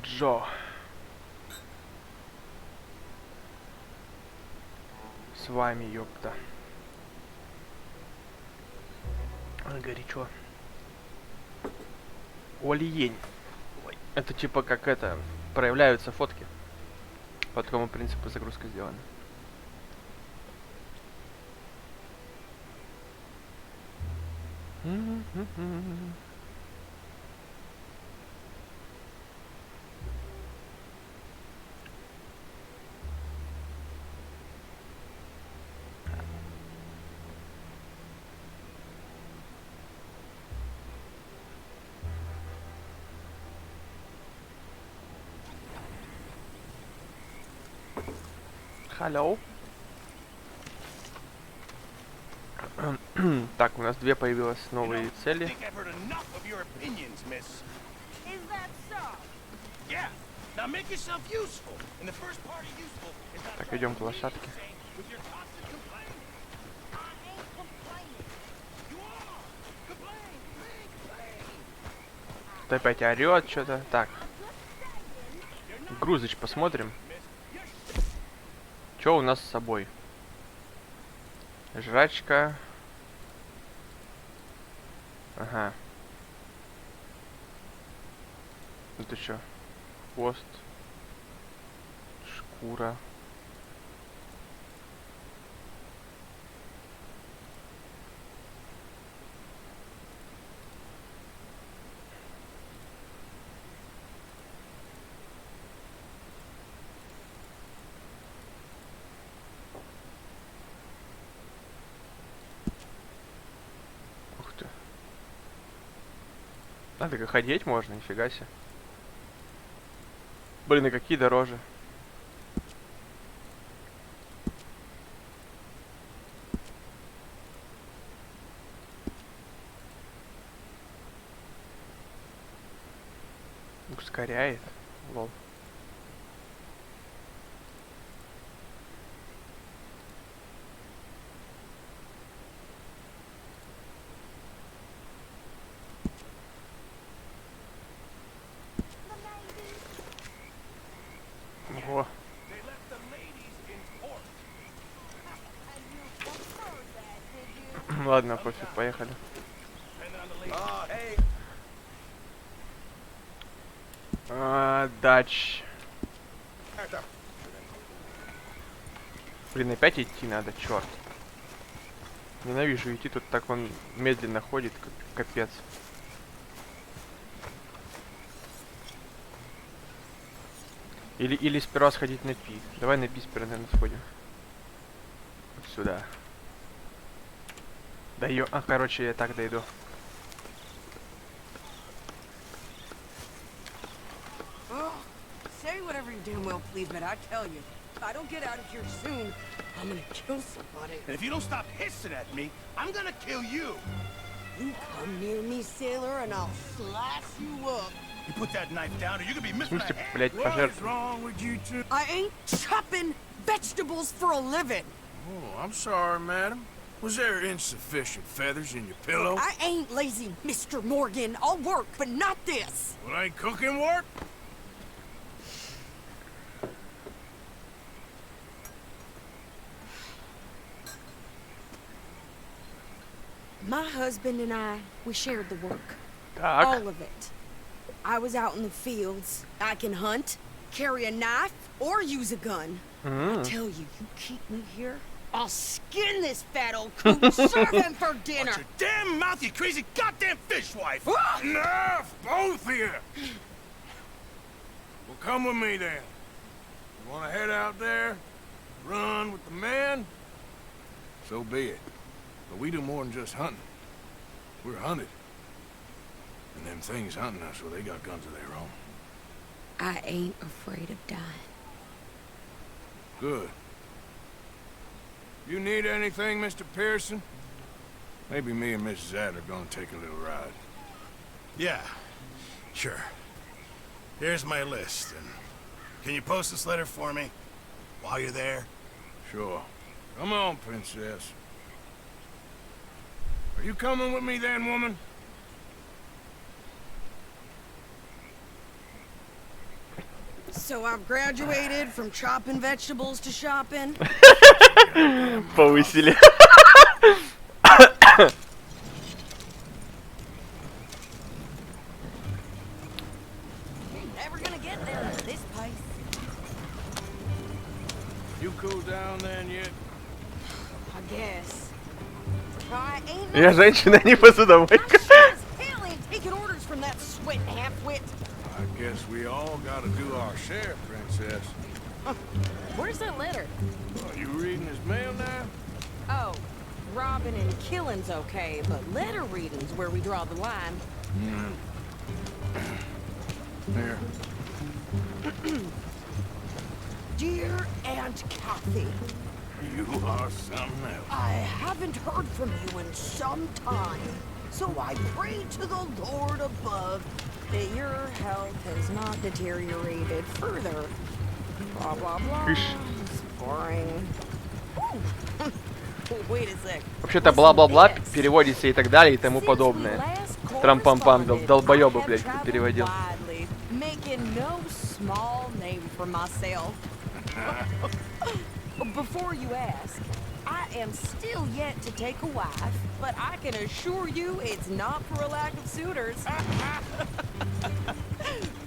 Джо. С вами, ёпта. Ой, горячо. Олиень. Это типа как это, проявляются фотки. По такому принципу загрузка сделана. Hello. Так, у нас две появилось новые цели. Так, идем к лошадке. Ты опять орёт что-то. Так. Грузыч посмотрим. Что у нас с собой? Жрачка. Ага. Это что? Хвост. Шкура. Ух ты. А, так и ходить можно, нифига себе. Блин, и какие дороже. Ускоряет. Лол. Ого. Ладно, пофиг, поехали. Дач. Блин, опять идти надо, черт. Ненавижу идти, тут так он медленно ходит, как капец. Или сперва сходить на пи. Давай на пи сперва, наверное, сходим. Вот сюда. Да ё... А, короче, я так дойду. Say whatever you damn well please, but I tell you, if I don't get out of here soon, I'm gonna kill somebody. And if you don't stop hissing at me, I'm gonna kill you. You come near me, sailor, and I'll slice you up. You put that knife down or you're gonna be missing a hand. Блять, пожертв. What's wrong with you two? I ain't chopping vegetables for a living. Oh, I'm sorry, madam. Was there insufficient feathers in your pillow? I ain't lazy, Mr. Morgan. I'll work, but not this. Well, ain't cooking work? My husband and I, we shared the work. Так. All of it. I was out in the fields. I can hunt, carry a knife, or use a gun. I tell you, you keep me here, I'll skin this fat old coot and serve him for dinner. Watch your damn mouth, you crazy goddamn fishwife! Enough, both of you! Well, come with me then. You want to head out there, run with the men? So be it. But we do more than just hunting. We're hunted. And them things hunting us, well, they got guns of their own. I ain't afraid of dying. Good. You need anything, Mr. Pearson? Maybe me and Mrs. Adler are gonna take a little ride. Yeah, sure. Here's my list, and can you post this letter for me while you're there? Sure. Come on, princess. Are you coming with me then, woman? So I've graduated from chopping vegetables to shopping. Повысили. You're never gonna get there at this pace. You cool down then yet? I guess. I ain't Я женщина, не посудомойка. hell ain't taking orders from that sweating half-wit. I guess we all gotta do our share, Princess. Where's that letter? Are you reading his mail now? Oh, robbing and killing's okay, but letter reading's where we draw the line. Here. Dear Aunt Kathy, You are something else. I haven't heard from you in some time, so I pray to the Lord above that your health has not deteriorated further. Blah, blah, blah. It's boring. Ooh. Wait a sec. Вообще-то бла-бла-бла переводится и так далее и тому подобное. Трампам-пам, долбоёбы, блядь, переводил. Making no small name for myself. Before you ask, I am still yet to take a wife, but I can assure you it's not for a lack of suitors.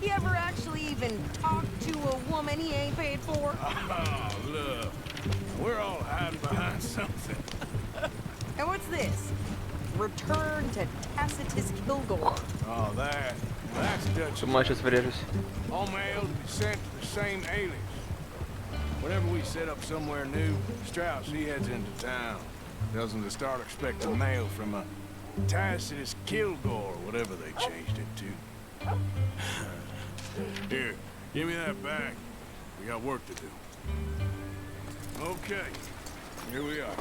You ever actually even talk to a woman he ain't paid for? Oh, look. We're all hiding behind something. And what's this? Return to Tacitus Kilgore. Oh, that's Dutch. С ума сейчас врежусь. All mail to be sent to the same alias. Whenever we set up somewhere new, Strauss, he heads into town. Tells them to start expecting mail from a Tacitus Kilgore, or whatever they changed it to. Here, give me that back. We got work to do. Okay, here we are.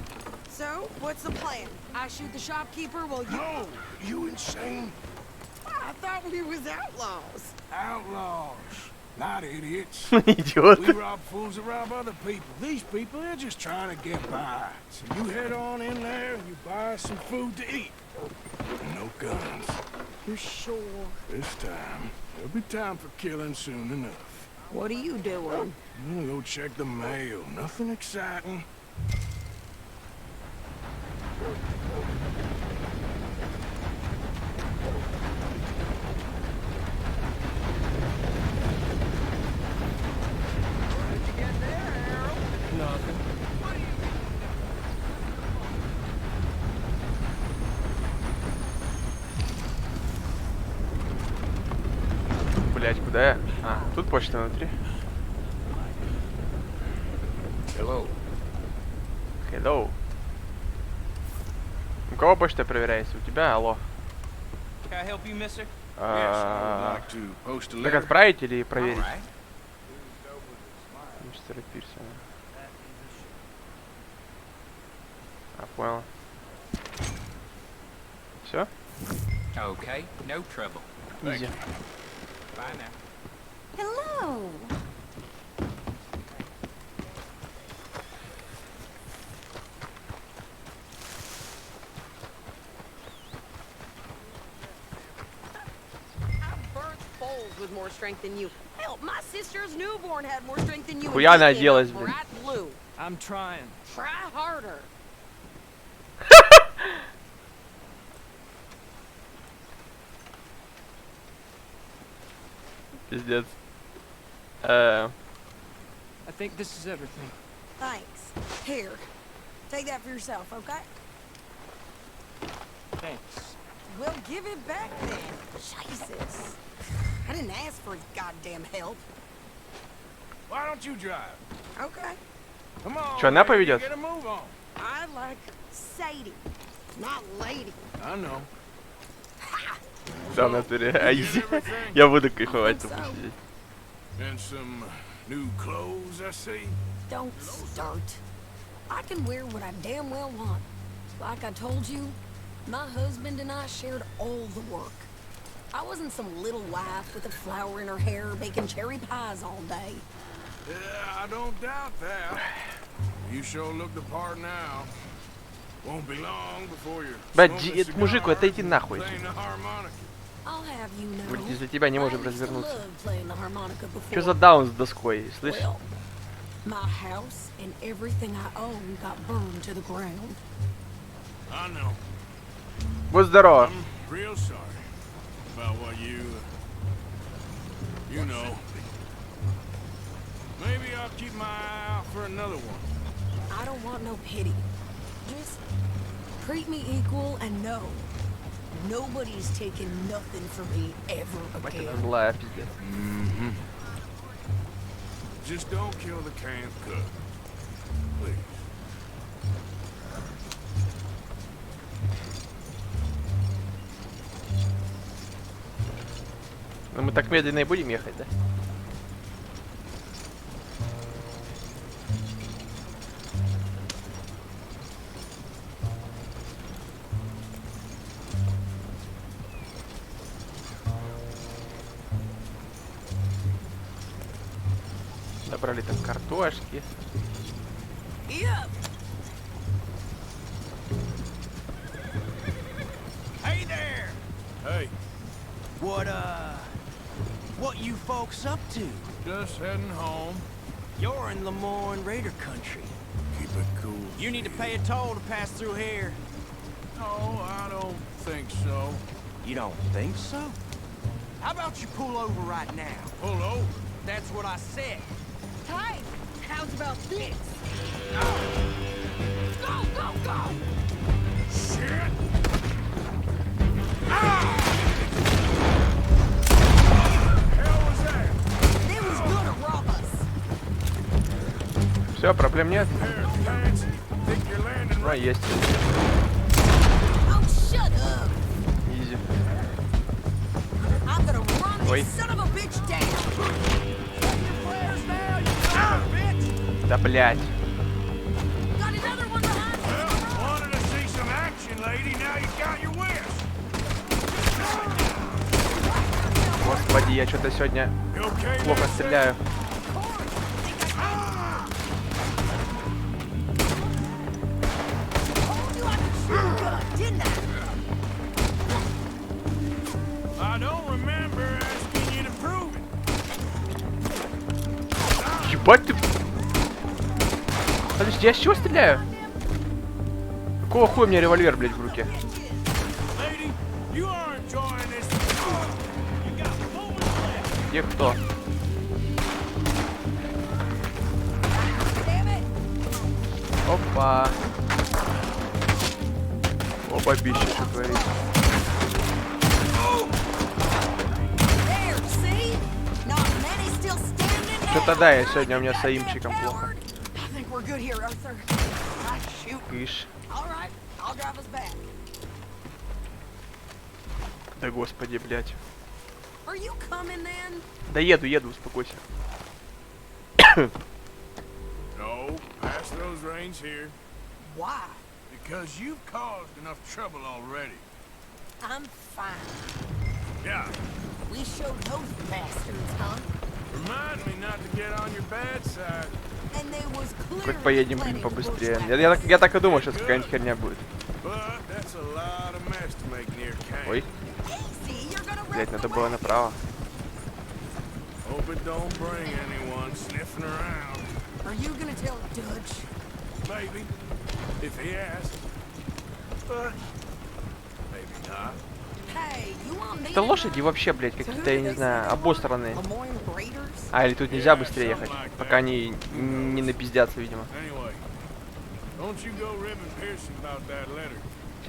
So, what's the plan? I shoot the shopkeeper while you... No, you insane? I thought we was outlaws. Outlaws, not idiots. Идиот. We rob fools that rob other people. These people, they're just trying to get by. So you head on in there and you buy some food to eat. No guns. You sure? This time, there'll be time for killing soon enough. What are you doing? I'm gonna go check the mail. Nothing exciting. Nothing. Блять, куда я? А, тут почта внутри. Hello. Hello. У кого почта проверяется? У тебя? Алло. Can I help you, mister? Yes, I would like to post a Так letter. отправить или проверить? Alright. Мистера Пирсона. А, понял. Все? Okay, no trouble. Изи. Bye now. Hello. With more strength than you. Hell, my sister's newborn had more strength than you. Хуя она оделась, блин. Bright blue. I'm trying. Try harder. Пиздец. I think this is everything. Thanks. Here, take that for yourself, okay? Thanks. Well, give it back then. Jesus. I didn't ask for his goddamn help. Why don't you drive? Okay. Come on. Чё, она baby, поведёт? Get a move on. I like Sadie, not lady. I know. Да, в натуре. А You изи. get everything? Я буду кайфовать тут So. посидеть. And some new clothes, I see. Don't start. I can wear what I damn well want. Like I told you, my husband and I shared all the work. I wasn't some little wife with a flower in her hair baking cherry pies all day. Yeah, I don't doubt that. You sure look the part now. Won't be long before you're Блядь, smoking этот мужик, cigars отойди and нахуй. playing the harmonica. I'll have you know, Говорит, из-за тебя не I можем used to развернуться. love playing the harmonica Что за before. даун с доской, слышь? Well, my house and everything I own got burned to the ground. I know. Будь здорово. I'm real sorry about what you know. Maybe I'll keep my eye out for another one. I don't want no pity. Just treat me equal and know nobody's taking nothing from me ever Мать again. она злая, пиздец. Just don't kill the camp cook. Please. Но мы так медленно и будем ехать, да? Набрали там картошки. Yep. Hey there! Hey, What you folks up to? just heading home. You're in Lemoyne Raider country. Keep it cool. You need to pay a toll to pass through here. No, I don't think so. You don't think so? How about you pull over right now? Pull over. That's what I said. Hey, how's about this? Go, go, go! Shit! They was gonna rob us. Все, проблем нет. Think you're landing Ну, есть. Oh, shut up! Изи. I'm gonna run Ой. this son of a bitch down. Да блять. Got another one behind Well, us. wanted to see some action, lady. Now you got your wish. Господи, я что-то сегодня You okay плохо there, стреляю. Told you I could shoot a gun, didn't I? I don't remember asking you to prove it. Ебать ты... Подожди, я с чего стреляю? Какого хуя у меня револьвер, блядь, в руке? Lady, you are enjoying this. You got moments left. Где кто? Damn it! Опа. О, бабище, что творит. There, see? Not many still standing Что now. тогда я сегодня у меня с аимчиком плохо. I think we're good here, Arthur. Ah, shoot. Кыш. All right, I'll drive us back. Да господи, блядь. Are you coming then? Да еду, успокойся. No, pass those reins here. Why? Because you've caused enough trouble already. I'm fine. Yeah, We showed those bastards, huh? remind me not to get on your bad side. And there was clearly Хоть поедем, plenty блин, of побыстрее. bushwhackers. Я так и думал, сейчас какая-нибудь херня будет. But that's a lot of mess to make near camp. Ой, Easy, you're gonna блядь, wreck надо the было wagon. направо. Hope it don't bring anyone sniffing around. Are you gonna tell Dutch? Maybe, if he asks. But maybe not. Hey, you want me Это to лошади drive? вообще, блядь, какие-то, я не знаю, обосранные. Lemoyne Raiders? А, или тут нельзя быстрее ехать, пока они не напиздятся, видимо. Anyway, don't you go ribbing Pearson about that letter.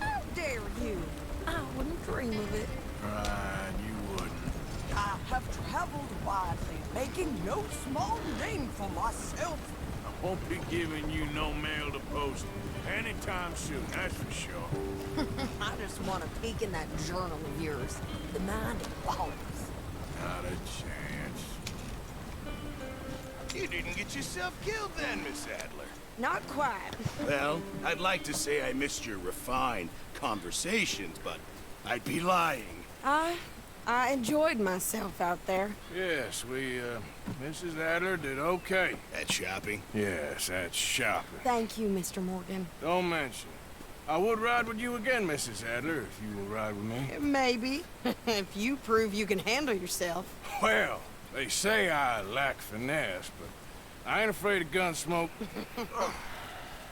How dare you? I wouldn't dream of it. Right, you wouldn't. I have traveled widely, making no small name for myself. I won't be giving you no mail to post anytime soon, that's for sure. I just want a peek in that journal of yours. The mind of Wallace. Not a chance. You didn't get yourself killed then, Miss Adler. Not quite. Well, I'd like to say I missed your refined conversations, but I'd be lying. I enjoyed myself out there. Yes, Mrs. Adler did okay. At shopping? Yes, at shopping. Thank you, Mr. Morgan. Don't mention I would ride with you again, Mrs. Adler, if you will ride with me. Maybe. If you prove you can handle yourself. Well, they say I lack finesse, but I ain't afraid of gun smoke.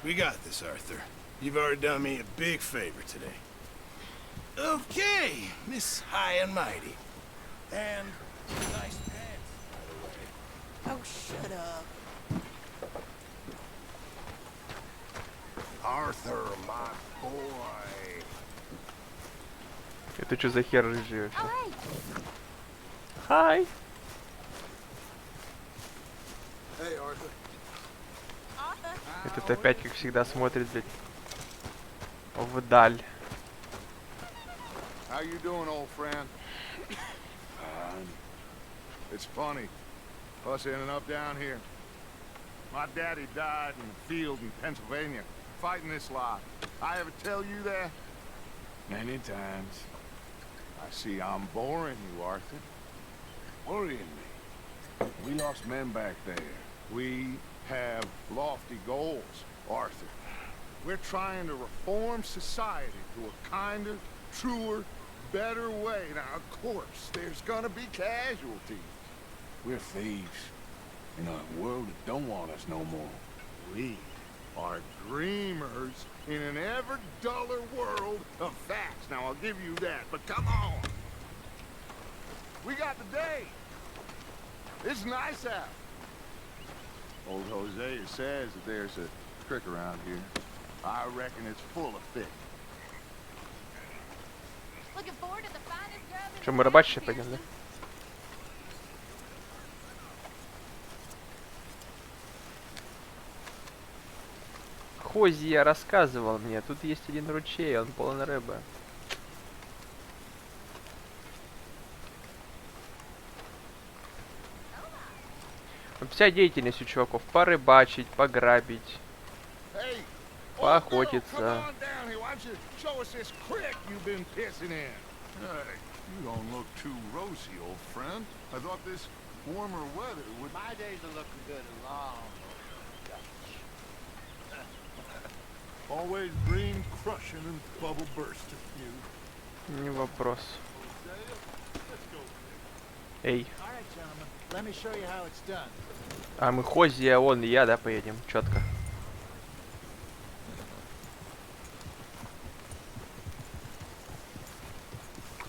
We got this, Arthur. You've already done me a big favor today. Okay, Miss High and Mighty. And nice pants, by the way. Oh, shut up. Arthur, my boy. Это что за хер рыжий вообще? Хай! Hey, Arthur. Этот опять, как всегда, смотрит, блядь, вдаль. How you doing, old friend? It's funny, us ending up down here. My daddy died in the field in Pennsylvania, fighting this lot. I ever tell you that? Many times. I see I'm boring you, Arthur. Worrying me. We lost men back there. We have lofty goals, Arthur. We're trying to reform society to a kinder, truer, better way. Now, of course, there's gonna be casualties. We're thieves in a world that don't want us no more. We are dreamers in an ever duller world of facts. Now, I'll give you that, but come on. We got the day. It's nice out. Old Hosea says that there's a creek around here. I reckon it's full of fish. Looking forward to the finest grub in Что, the мы рыбачить world, пойдем, да? Pearson. Хозия рассказывал мне, тут есть один ручей, он полон рыбы. Вот вся деятельность у чуваков: порыбачить, пограбить, Hey, поохотиться. come on down here. Why don't you show us this creek you've been pissing in? Hey, you don't look too rosy, old friend. I thought this warmer weather would... My days are looking good and long. Always green crushing and bubble bursting you. Не вопрос. Эй, All right, gentlemen. Let me show you how it's done. а мы Хозия, он и я, да, поедем? Четко.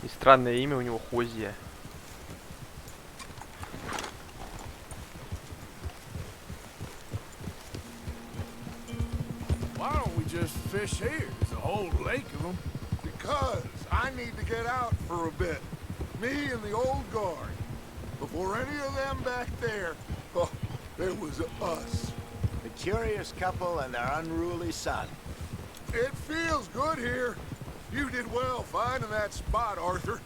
И странное имя у него Хозия. Why don't we just fish here? There's a whole lake of them. Because I need to get out for a bit. Me and the old guard. Before any of them back there, oh, there was us. The curious couple and their unruly son. It feels good here. You did well finding that spot, Arthur.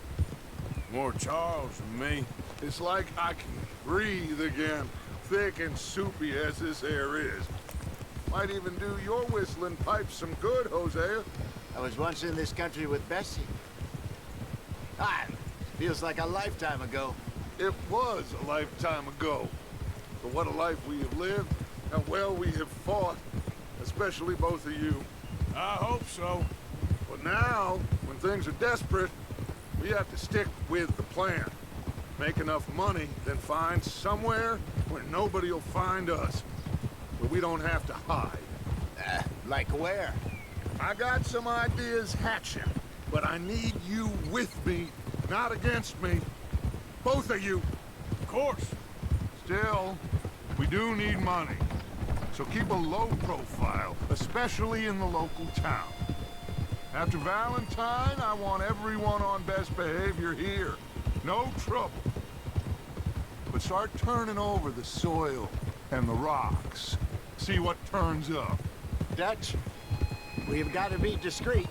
More Charles than me. It's like I can breathe again, thick and soupy as this air is. Might even do your whistling pipes some good, Hosea. I was once in this country with Bessie. Ah, feels like a lifetime ago. It was a lifetime ago. But what a life we have lived, and well we have fought, especially both of you. I hope so. But now, when things are desperate, we have to stick with the plan. Make enough money, then find somewhere where nobody will find us. Where we don't have to hide. Like where? I got some ideas hatching, but I need you with me, not against me. Both of you. Of course. Still, we do need money. So keep a low profile, especially in the local town. After Valentine, I want everyone on best behavior here. No trouble. But start turning over the soil and the rocks. See what turns up. Dutch, we've got to be discreet.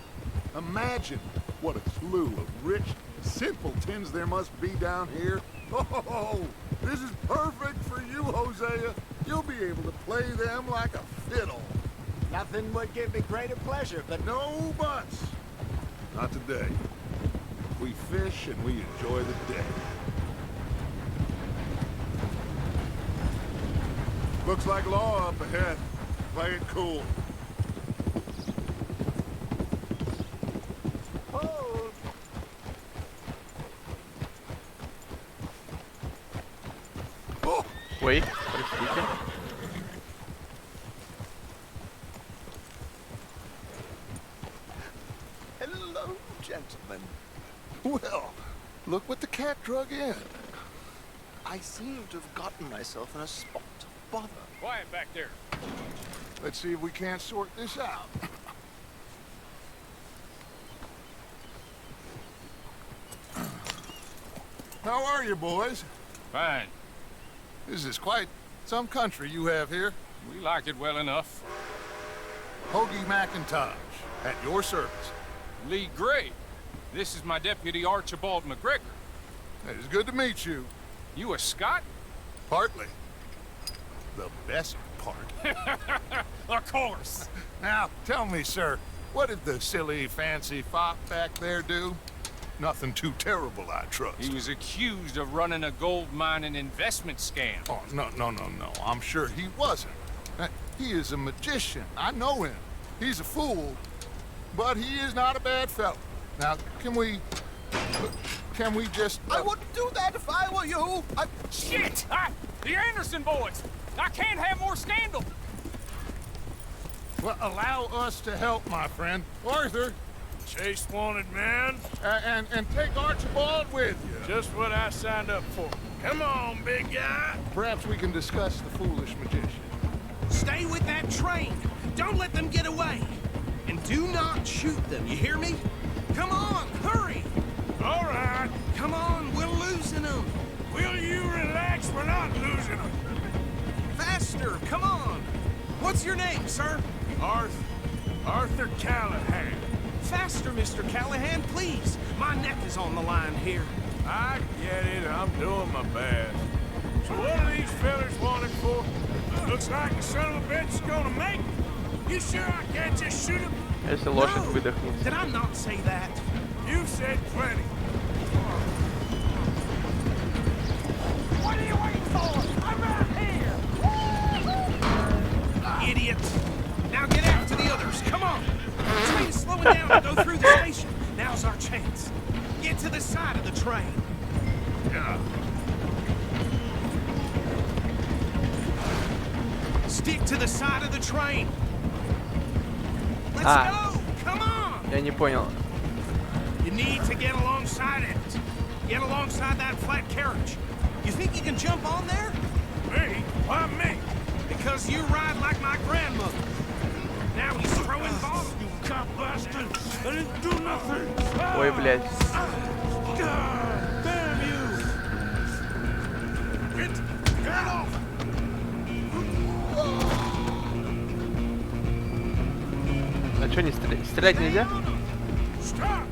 Imagine what a slew of rich simpletons there must be down here. Oh, this is perfect for you, Hosea. You'll be able to play them like a fiddle. Nothing would give me greater pleasure, but No buts. Not today. We fish and we enjoy the day. Looks like law up ahead. Play it cool. Ой, простите. Hello, gentlemen. Well, look what the cat drug in. I seem to have gotten myself in a spot of bother. Quiet back there. Let's see if we can't sort this out. How are you, boys? Fine. This is quite some country you have here. We like it well enough. Hoagie McIntosh, at your service. Lee Gray. This is my deputy Archibald McGregor. It is good to meet you. You a Scot? Partly. The best part. Of course. Now, tell me, sir, what did the silly, fancy fop back there do? Nothing too terrible, I trust. He was accused of running a gold mining investment scam. Oh, no. I'm sure he wasn't. He is a magician. I know him. He's a fool, but he is not a bad fellow. Now, can we just... I wouldn't do that if I were you. Shit! The Anderson boys! I can't have more scandal! Well, allow us to help, my friend. Arthur, Chase wanted man. and take Archibald with you. Just what I signed up for. Come on, big guy. Perhaps we can discuss the foolish magician. Stay with that train. Don't let them get away. And do not shoot them, you hear me? Come on, hurry! All right. Come on, we're losing them. Will you relax? We're not losing them. Faster, come on. What's your name, sir? Arthur Callahan. Faster, Mr. Callahan, please. My neck is on the line here. I get it. I'm doing my best. So what are these fellas wanted for? Looks like the son of a bitch is gonna make it. You sure I can't just shoot him? Если лошадь No! выдохнется. Did I not say that? You've said plenty. What are you waiting for? I'm right here! Idiots! Now get after the others, come on! The train's slowing down to go through the station. Now's our chance. Get to the side of the train. Yeah. Stick to the side of the train. Let's Ah. go! Come on! Я не понял. You need to get alongside it. Get alongside that flat carriage. You think you can jump on there? Me? Why me? Because you ride like my grandmother. Now he's throwing bombs. You cop bastard! I didn't do nothing! Ой, блядь. God damn you! Get off! А что не стрелять? Стрелять нельзя? Stop!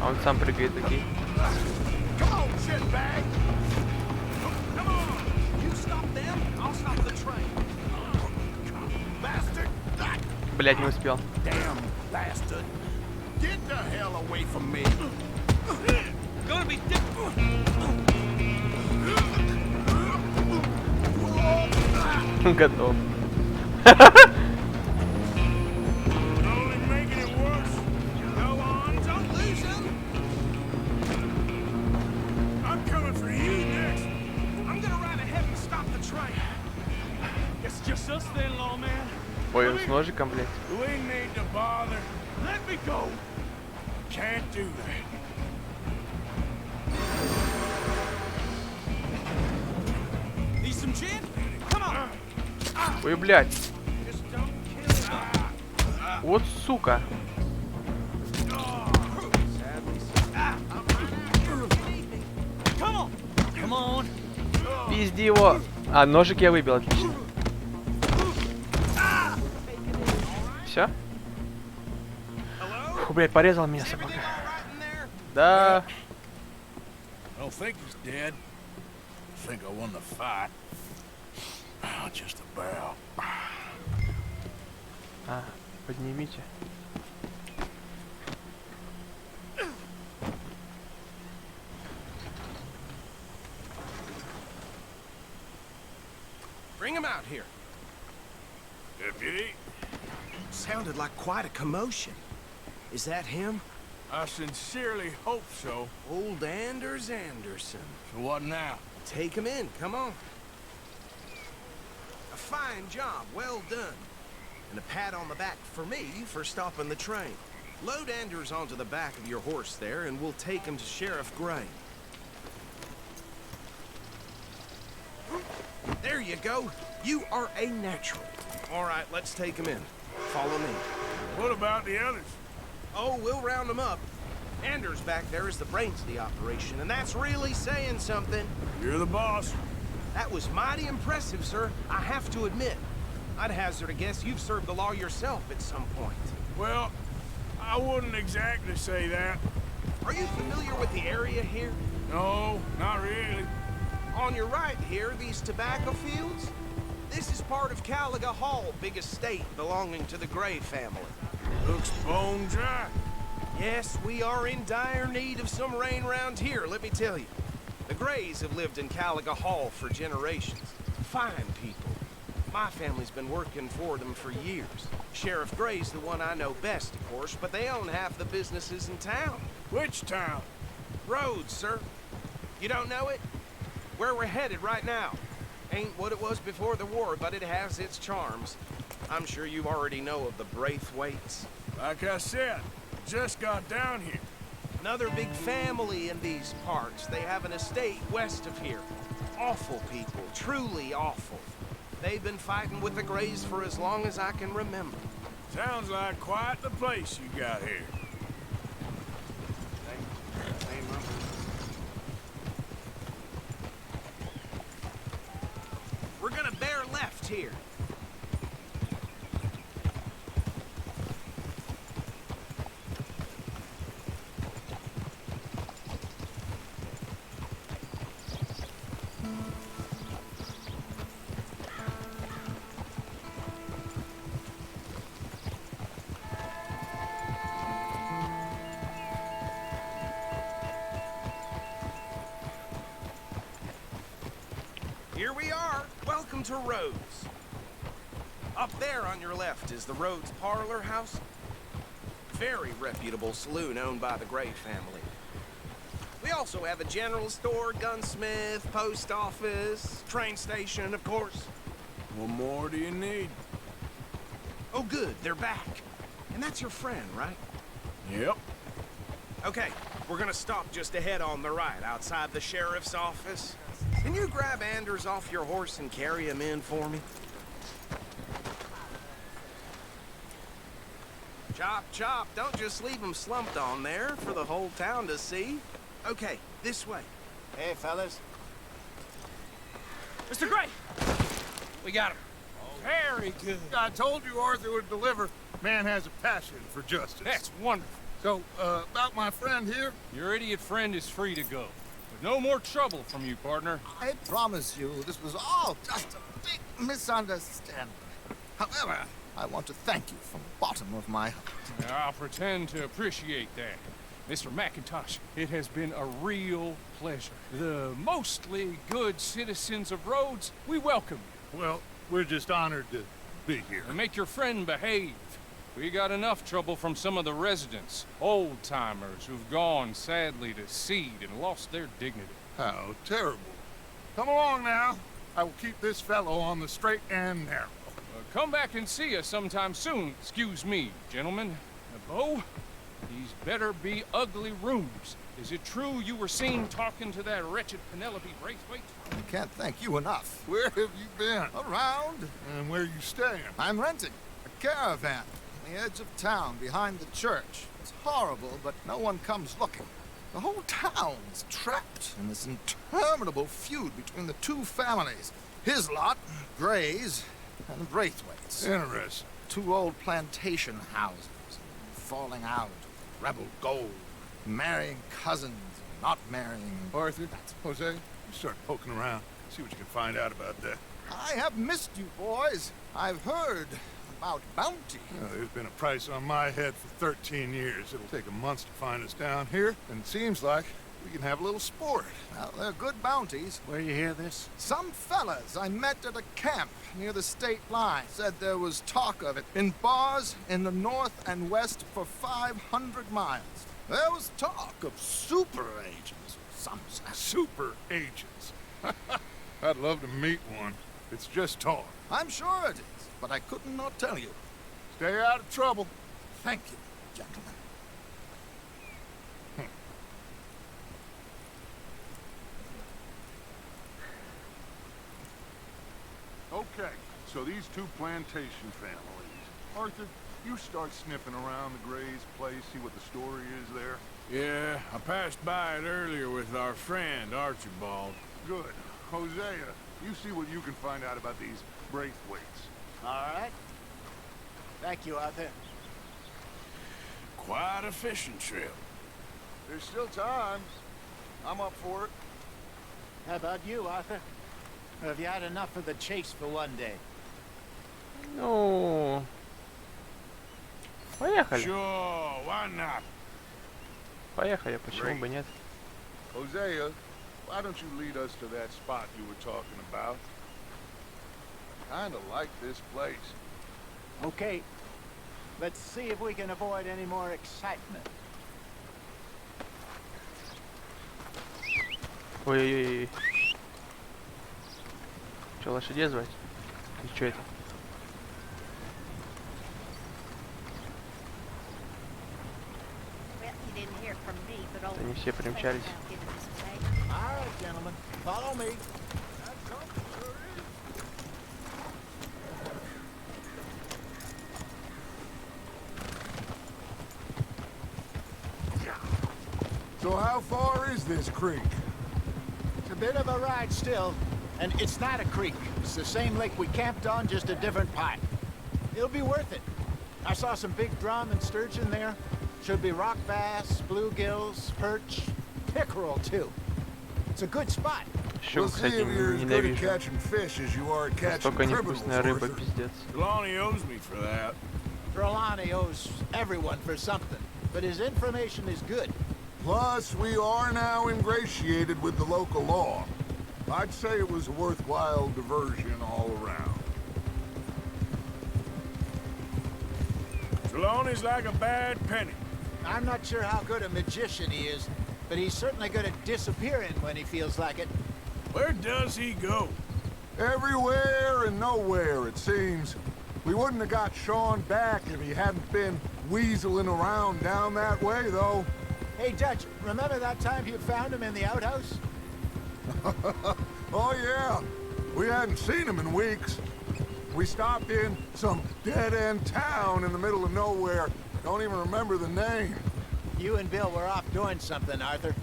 А он сам прыгает такие. Come on, shitbag! Come on! You stop them, I'll stop the train. Bastard! Блядь, не успел. Damn bastard! Get the hell away from me! Gonna be difficult. Готов. Only making it worse. Go on, don't lose them. I'm coming for you next. I'm gonna ride ahead and stop the train. It's just us then, lawman. Ой, с ножиком, блядь. We need to bother. Let me go. Can't do that. Need some gin? Come on. Ой, блядь. Just don't kill him. Вот сука. Come on. Come on. Пизди его. А, ножик я выбил, отлично. Все? Фу, блядь, порезал меня собака. Да. I don't think he's dead. I think I won the fight. Oh, just about. А, поднимите. Bring him out here. Deputy, Sounded like quite a commotion. Is that him? I sincerely hope so. Old Anders Anderson. So what now? Take him in, come on. A fine job, well done. And a pat on the back for me for stopping the train. Load Anders onto the back of your horse there, and we'll take him to Sheriff Gray. There you go. You are a natural. All right, let's take him in. Follow me. What about the others? Oh, we'll round them up. Anders back there is the brains of the operation, and that's really saying something. You're the boss. That was mighty impressive, sir. I have to admit. I'd hazard a guess you've served the law yourself at some point. Well, I wouldn't exactly say that. Are you familiar with the area here? No, not really. On your right here, these tobacco fields? This is part of Caliga Hall, big estate belonging to the Gray family. Looks bone dry. Yes, we are in dire need of some rain round here, let me tell you. The Grays have lived in Caliga Hall for generations. Fine people. My family's been working for them for years. Sheriff Gray's the one I know best, of course, but they own half the businesses in town. Which town? Rhodes, sir. You don't know it? Where we're headed right now. Ain't what it was before the war, but it has its charms. I'm sure you already know of the Braithwaites. Like I said, just got down here. Another big family in these parts. They have an estate west of here. Awful people, truly awful. They've been fighting with the Grays for as long as I can remember. Sounds like quite the place you got here. We're gonna bear left here. Here we are. Welcome to Rhodes. Up there on your left is the Rhodes Parlor House. Very reputable saloon owned by the Gray family. We also have a general store, gunsmith, post office, train station, of course. What more do you need? Oh, good. They're back. And that's your friend, right? Yep. Okay, we're gonna stop just ahead on the right, outside the sheriff's office. Can you grab Anders off your horse and carry him in for me? Chop, chop. Don't just leave him slumped on there for the whole town to see. Okay, this way. Hey, fellas. Mr. Gray! We got him. Very good. I told you Arthur would deliver. Man has a passion for justice. That's wonderful. So, about my friend here? Your idiot friend is free to go. But no more trouble from you, partner. I promise you, this was all just a big misunderstanding. However, I want to thank you from the bottom of my heart. Now, I'll pretend to appreciate that. Mr. McIntosh, it has been a real pleasure. The mostly good citizens of Rhodes, we welcome you. Well, we're just honored to be here. And make your friend behave. We got enough trouble from some of the residents, old-timers who've gone, sadly, to seed and lost their dignity. How terrible. Come along now. I will keep this fellow on the straight and narrow. Come back and see us sometime soon. Excuse me, gentlemen. Bo, these better be ugly rooms. Is it true you were seen talking to that wretched Penelope Braithwaite? I can't thank you enough. Where have you been? Around. And where you staying? I'm renting a caravan on the edge of town behind the church. It's horrible, but no one comes looking. The whole town's trapped in this interminable feud between the two families. His lot, Gray's, and the Braithwaites. Interesting. Two old plantation houses, falling out, rebel gold, marrying cousins, not marrying... Arthur, Jose, you start poking around. See what you can find out about that. I have missed you, boys. I've heard about bounty. There's been a price on my head for 13 years. It'll take a month to find us down here, and it seems like We can have a little sport. Well, they're good bounties. Where you hear this? Some fellas I met at a camp near the state line said there was talk of it in bars in the north and west for 500 miles. There was talk of super agents. Some said. Super agents. I'd love to meet one. It's just talk. I'm sure it is, but I couldn't not tell you. Stay out of trouble. Thank you, gentlemen. Okay, so these two plantation families. Arthur, you start sniffing around the Gray's place, see what the story is there. Yeah, I passed by it earlier with our friend, Archibald. Good. Hosea, you see what you can find out about these Braithwaites. All right. Thank you, Arthur. Quite a fishing trip. There's still time. I'm up for it. How about you, Arthur? Or have you had enough of the chase for one day? Ну, поехали. Sure, why not? Поехали, почему бы нет? Hosea, why don't you lead us to that spot you were talking about? Kinda like this place. Okay. Let's see if we can avoid any more excitement. Ой-ой-ой. Че, лошадей звать? И что это? Well, you didn't hear from me, but old Они все примчались. All right, gentlemen. Follow me. So how far is this creek? It's a bit of a ride still. And it's not a creek. It's the same lake we camped on, just a different part. It'll be worth it. I saw some big drum and sturgeon there. Should be rock bass, bluegills, perch, pickerel too. It's a good spot. Еще, We'll see кстати, if you're as good at ненавижу. catching fish as you are at catching Столько criminals, невкусная рыба, Arthur. пиздец. Trelawney owes me for that. Trelawney owes everyone for something, but his information is good. Plus, we are now ingratiated with the local law. I'd say it was a worthwhile diversion all around. Trelawney's like a bad penny. I'm not sure how good a magician he is, but he's certainly good at disappearing when he feels like it. Where does he go? Everywhere and nowhere, it seems. We wouldn't have got Sean back if he hadn't been weaseling around down that way, though. Hey, Dutch, remember that time you found him in the outhouse? Oh, yeah. We hadn't seen him in weeks. We stopped in some dead-end town in the middle of nowhere. Don't even remember the name. You and Bill were off doing something, Arthur.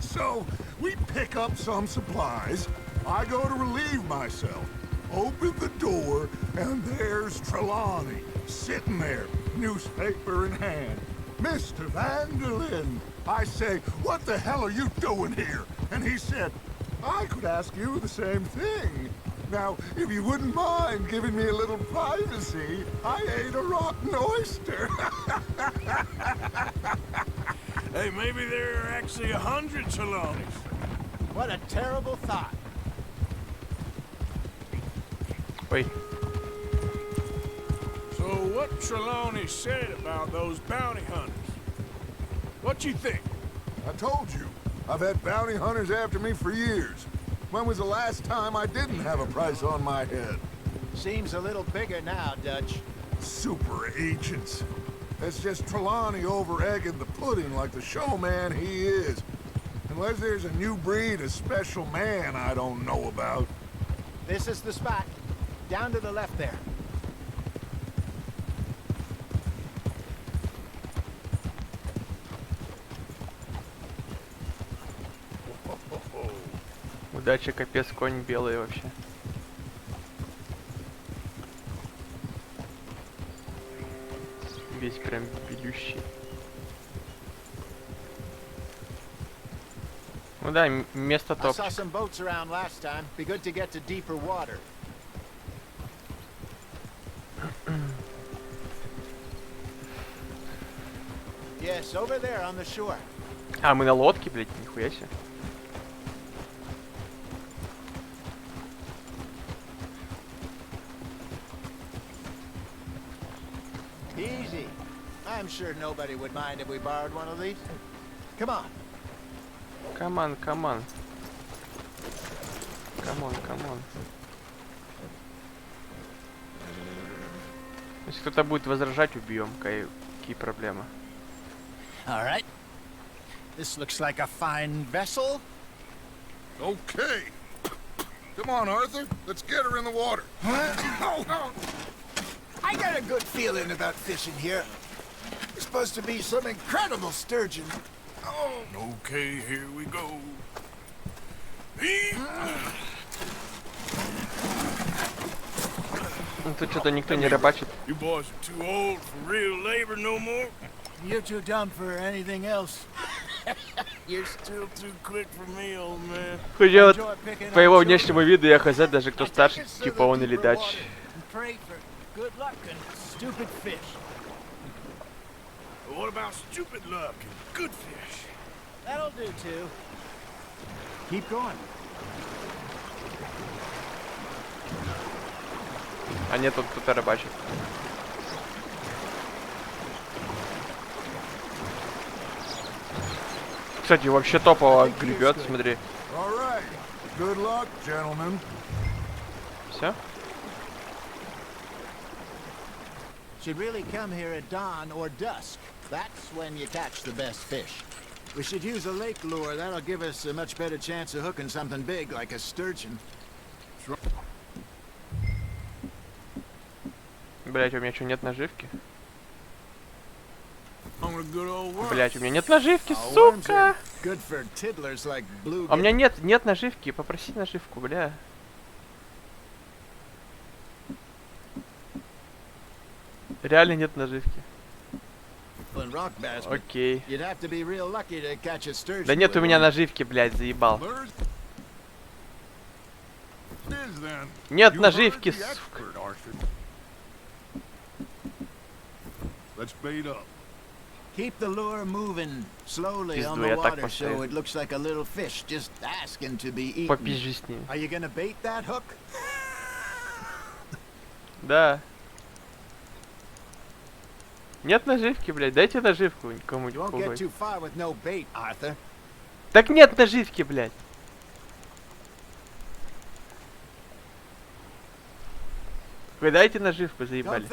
So, we pick up some supplies. I go to relieve myself. Open the door, and there's Trelawney, sitting there, newspaper in hand. Mr. Vanderlyn. I say, what the hell are you doing here? And he said, I could ask you the same thing. Now, if you wouldn't mind giving me a little privacy, I ate a rotten oyster. Hey, maybe there are actually 100 Trelawneys. What a terrible thought. Ой. So what Trelawney said about those bounty hunters? What you think? I told you, I've had bounty hunters after me for years. When was the last time I didn't have a price on my head? Seems a little bigger now, Dutch. Super agents. That's just Trelawney over-egging the pudding like the showman he is. Unless there's a new breed of special man I don't know about. This is the spot. Down to the left there. Удача, капец, конь белый вообще. Весь прям белющий. Ну да, место I saw топчик. some boats around last time. Be good to get to deeper water. Yes, over there on the shore. А, мы на лодке, блядь, нихуя себе. Easy. I'm sure nobody would mind if we borrowed one of these. Come on. Come on, come on. Come on, come on. Если кто-то будет возражать, убьем. Какие проблемы? All right. This looks like a fine vessel. Okay. Come on, Arthur. Let's get her in the water. I got a good feeling about fishing here. It's supposed to be some incredible sturgeon. Oh, okay, here we go. Ну, тут что-то никто не рыбачит. You boys are too old for real labor no more. You're too dumb for anything else. You're still too quick for me, old man. Хотя вот по его внешнему виду я хз, даже кто старше, типа он или дач. What about stupid luck and good fish? That'll do too. Keep going. А нет, тут кто-то рыбачит. Кстати, вообще топово гребет, смотри. All right. Good luck, gentlemen. Все? Should really come here at dawn or dusk. That's when you catch the best fish. We should use a lake lure. That'll give us a much better chance of hooking something big like a sturgeon. Блять, у меня что, нет наживки? On a good old work. Блять, у меня нет наживки, сука! Good for tiddlers like blue. А у меня нет наживки, попроси наживку, бля. Реально нет наживки. Окей. Да нет у меня наживки, блядь, заебал. Нет наживки, сука. Keep the lure moving slowly on the water so it looks like a little fish just asking to be eaten. Попизжи с ним. Are you gonna bait that hook? Да. Нет наживки, блядь, дайте наживку кому-нибудь. Так нет наживки, блядь. Вы дайте наживку, заебали.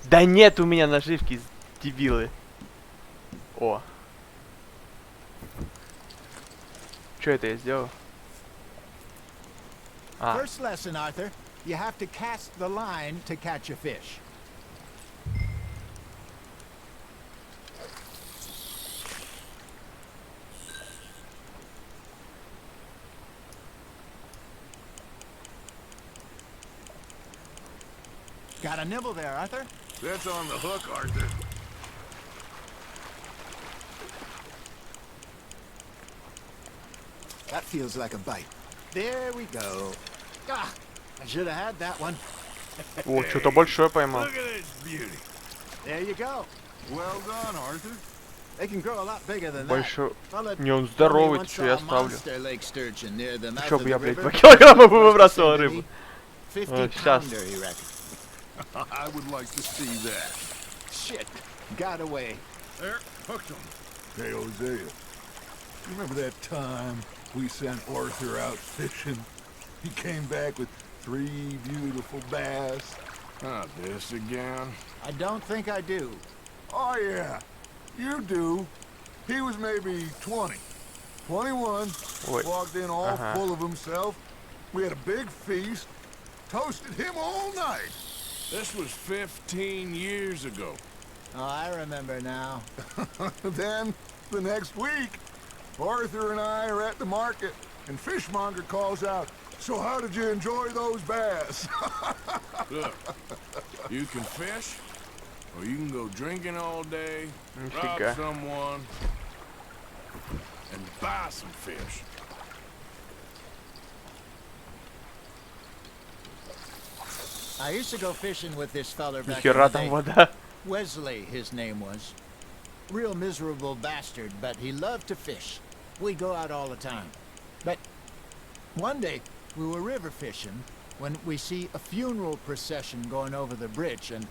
Да нет у меня наживки, дебилы. О. Что это я сделал? А. First lesson, Arthur. You have to cast the line to catch a fish. Got a nibble there, Arthur? That's on the hook, Arthur. That feels like a bite. There we go. Ah, I should have had that one. О, что-то большое поймал. There you go. Well done, Arthur. They can grow a lot bigger than Большой. that. Не, он здоровый, что я ставлю. Что бы я, блядь, 2 2 килограмма бы выбрасывал рыбу. Сейчас. I would like to see that. Shit, got away. There, hooked him. Hey, Hosea, you remember that time we sent Arthur out fishing? He came back with 3 beautiful bass. Not this again. I don't think I do. Oh, yeah, you do. He was maybe 20, 21, walked in all full of himself. We had a big feast, toasted him all night. This was 15 years ago. Oh, I remember now. Then, the next week, Arthur and I are at the market, and Fishmonger calls out, "So how did you enjoy those bass?" Look, you can fish, or you can go drinking all day, rob someone, and buy some fish. I used to go fishing with this feller back in Нихера the там day. вода. Wesley, his name was. real miserable bastard, but he loved to fish. We go out all the time. But one day, we were river fishing when we see a funeral procession going over the bridge, and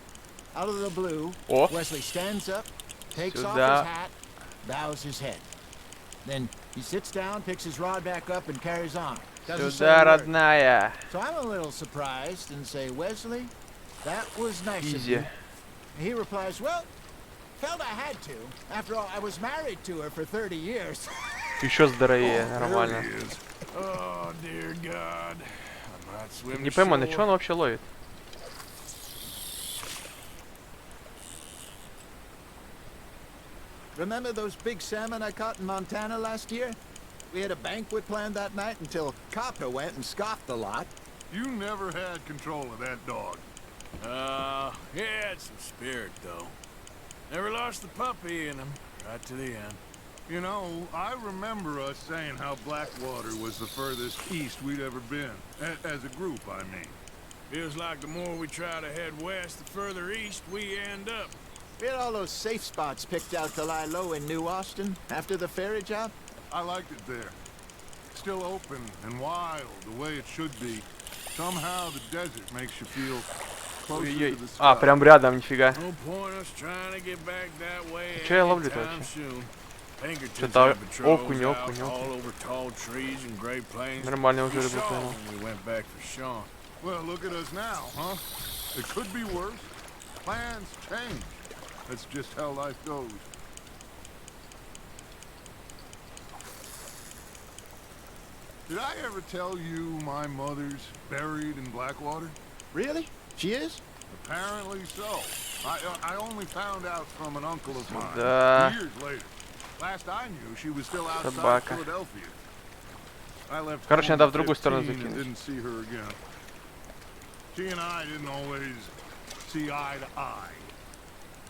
out of the blue, Wesley stands up, takes off his hat, bows his head. Then he sits down, picks his rod back up, and carries on. Doesn't say a word. So I'm a little surprised and say, Wesley, that was nice of you. And he replies, well, felt I had to. After all, I was married to her for 30 years. Еще здоровее, нормально. Oh, dear God. Не пойму, на что он вообще ловит? Remember those big salmon I caught in Montana last year? We had a banquet planned that night until Copper went and scoffed the lot. You never had control of that dog. He had some spirit, though. Never lost the puppy in him, right to the end. You know, I remember us saying how Blackwater was the furthest east we'd ever been. As a group, I mean. Feels like the more we try to head west, the further east we end up. We had all those safe spots picked out to lie low in New Austin after the ferry job. I liked it there. Still open and wild, the way it should be. Somehow the desert makes you feel closer to the sky. Прям рядом, нифига. No point us trying to get back that way. Че я ловлю-то вообще? Что-то окунь. Нормально уже рыбу поймал. Well, look at us now, huh? It could be worse. Plans change. That's just how life goes. Did I ever tell you my mother's buried in Blackwater? Really? She is? Apparently so. I only found out from an uncle of mine years later. Last I knew, she was still outside Philadelphia. I left Короче, надо в другую home сторону at 15 and закинуть. didn't see her again. She and I didn't always see eye to eye.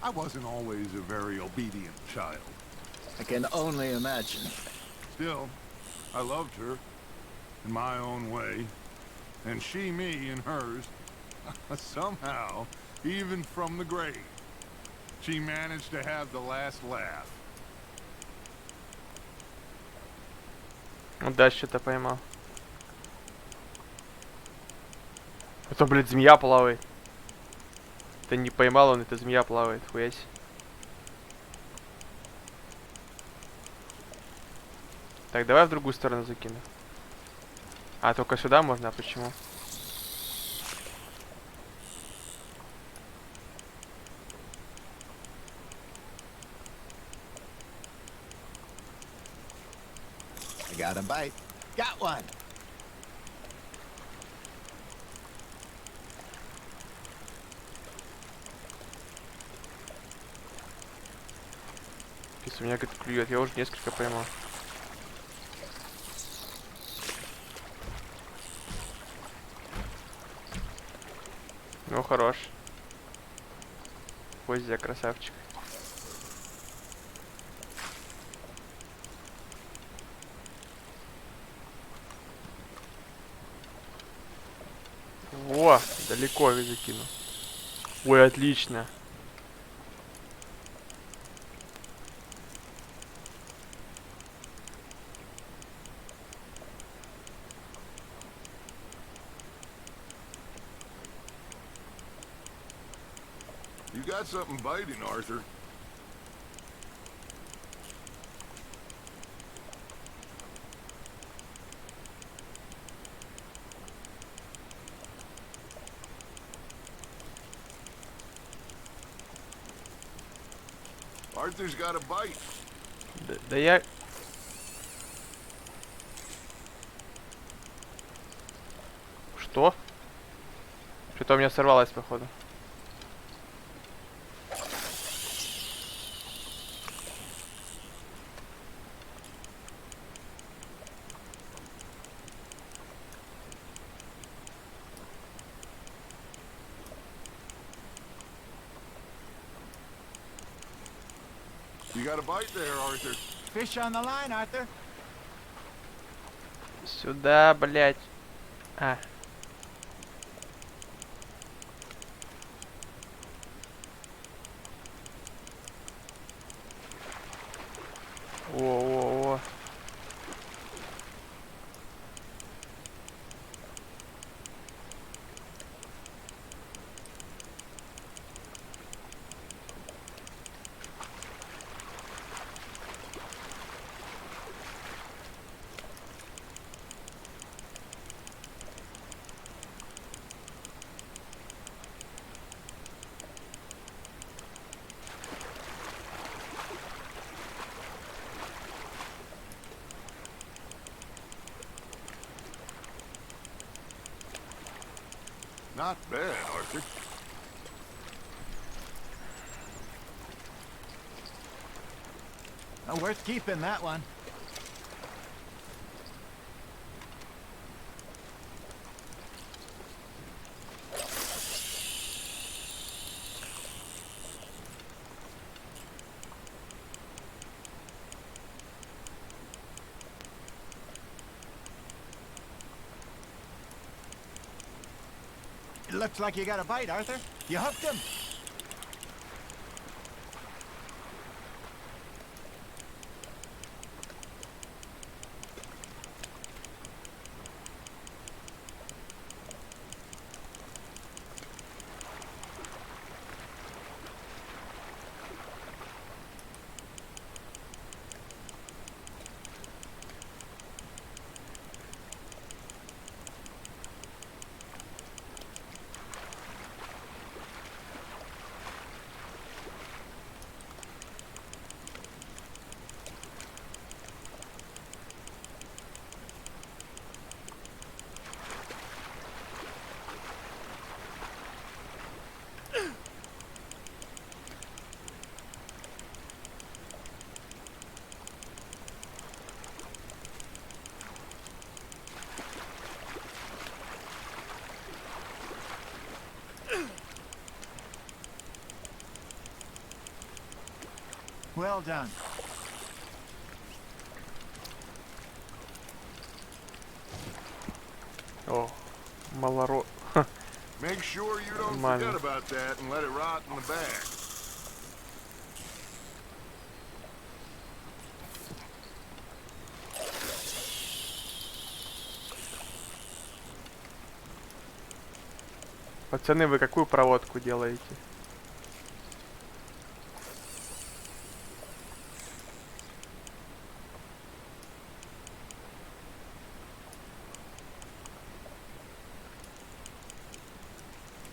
I wasn't always a very obedient child. I can only imagine. Still, I loved her in my own way, and she me in hers. Somehow, even from the grave, she managed to have the last laugh. Вот дальше что-то поймал. Это, блядь, змея плавает. Это не поймал он, это змея плавает, хуясь. Так, давай в другую сторону закину. А, только сюда можно, а почему? I got a bite. Got one. Если меня как-то клюет, я уже несколько поймал. Ну, хорош. Поздя, красавчик. Во, далеко я закину. Ой, отлично. You got something biting, Arthur. Arthur's got a bite. Да я... Что? Что-то у меня сорвалось, походу. You got a bite there, Arthur. Fish on the line, Arthur. Сюда, блядь. А. Not bad, Arthur. Worth keeping, that one. It looks like you got a bite, Arthur. You hooked him. Well done. О, малород. Make sure you don't Нормально. forget about that and let it rot in the bag. Пацаны, вы какую проводку делаете?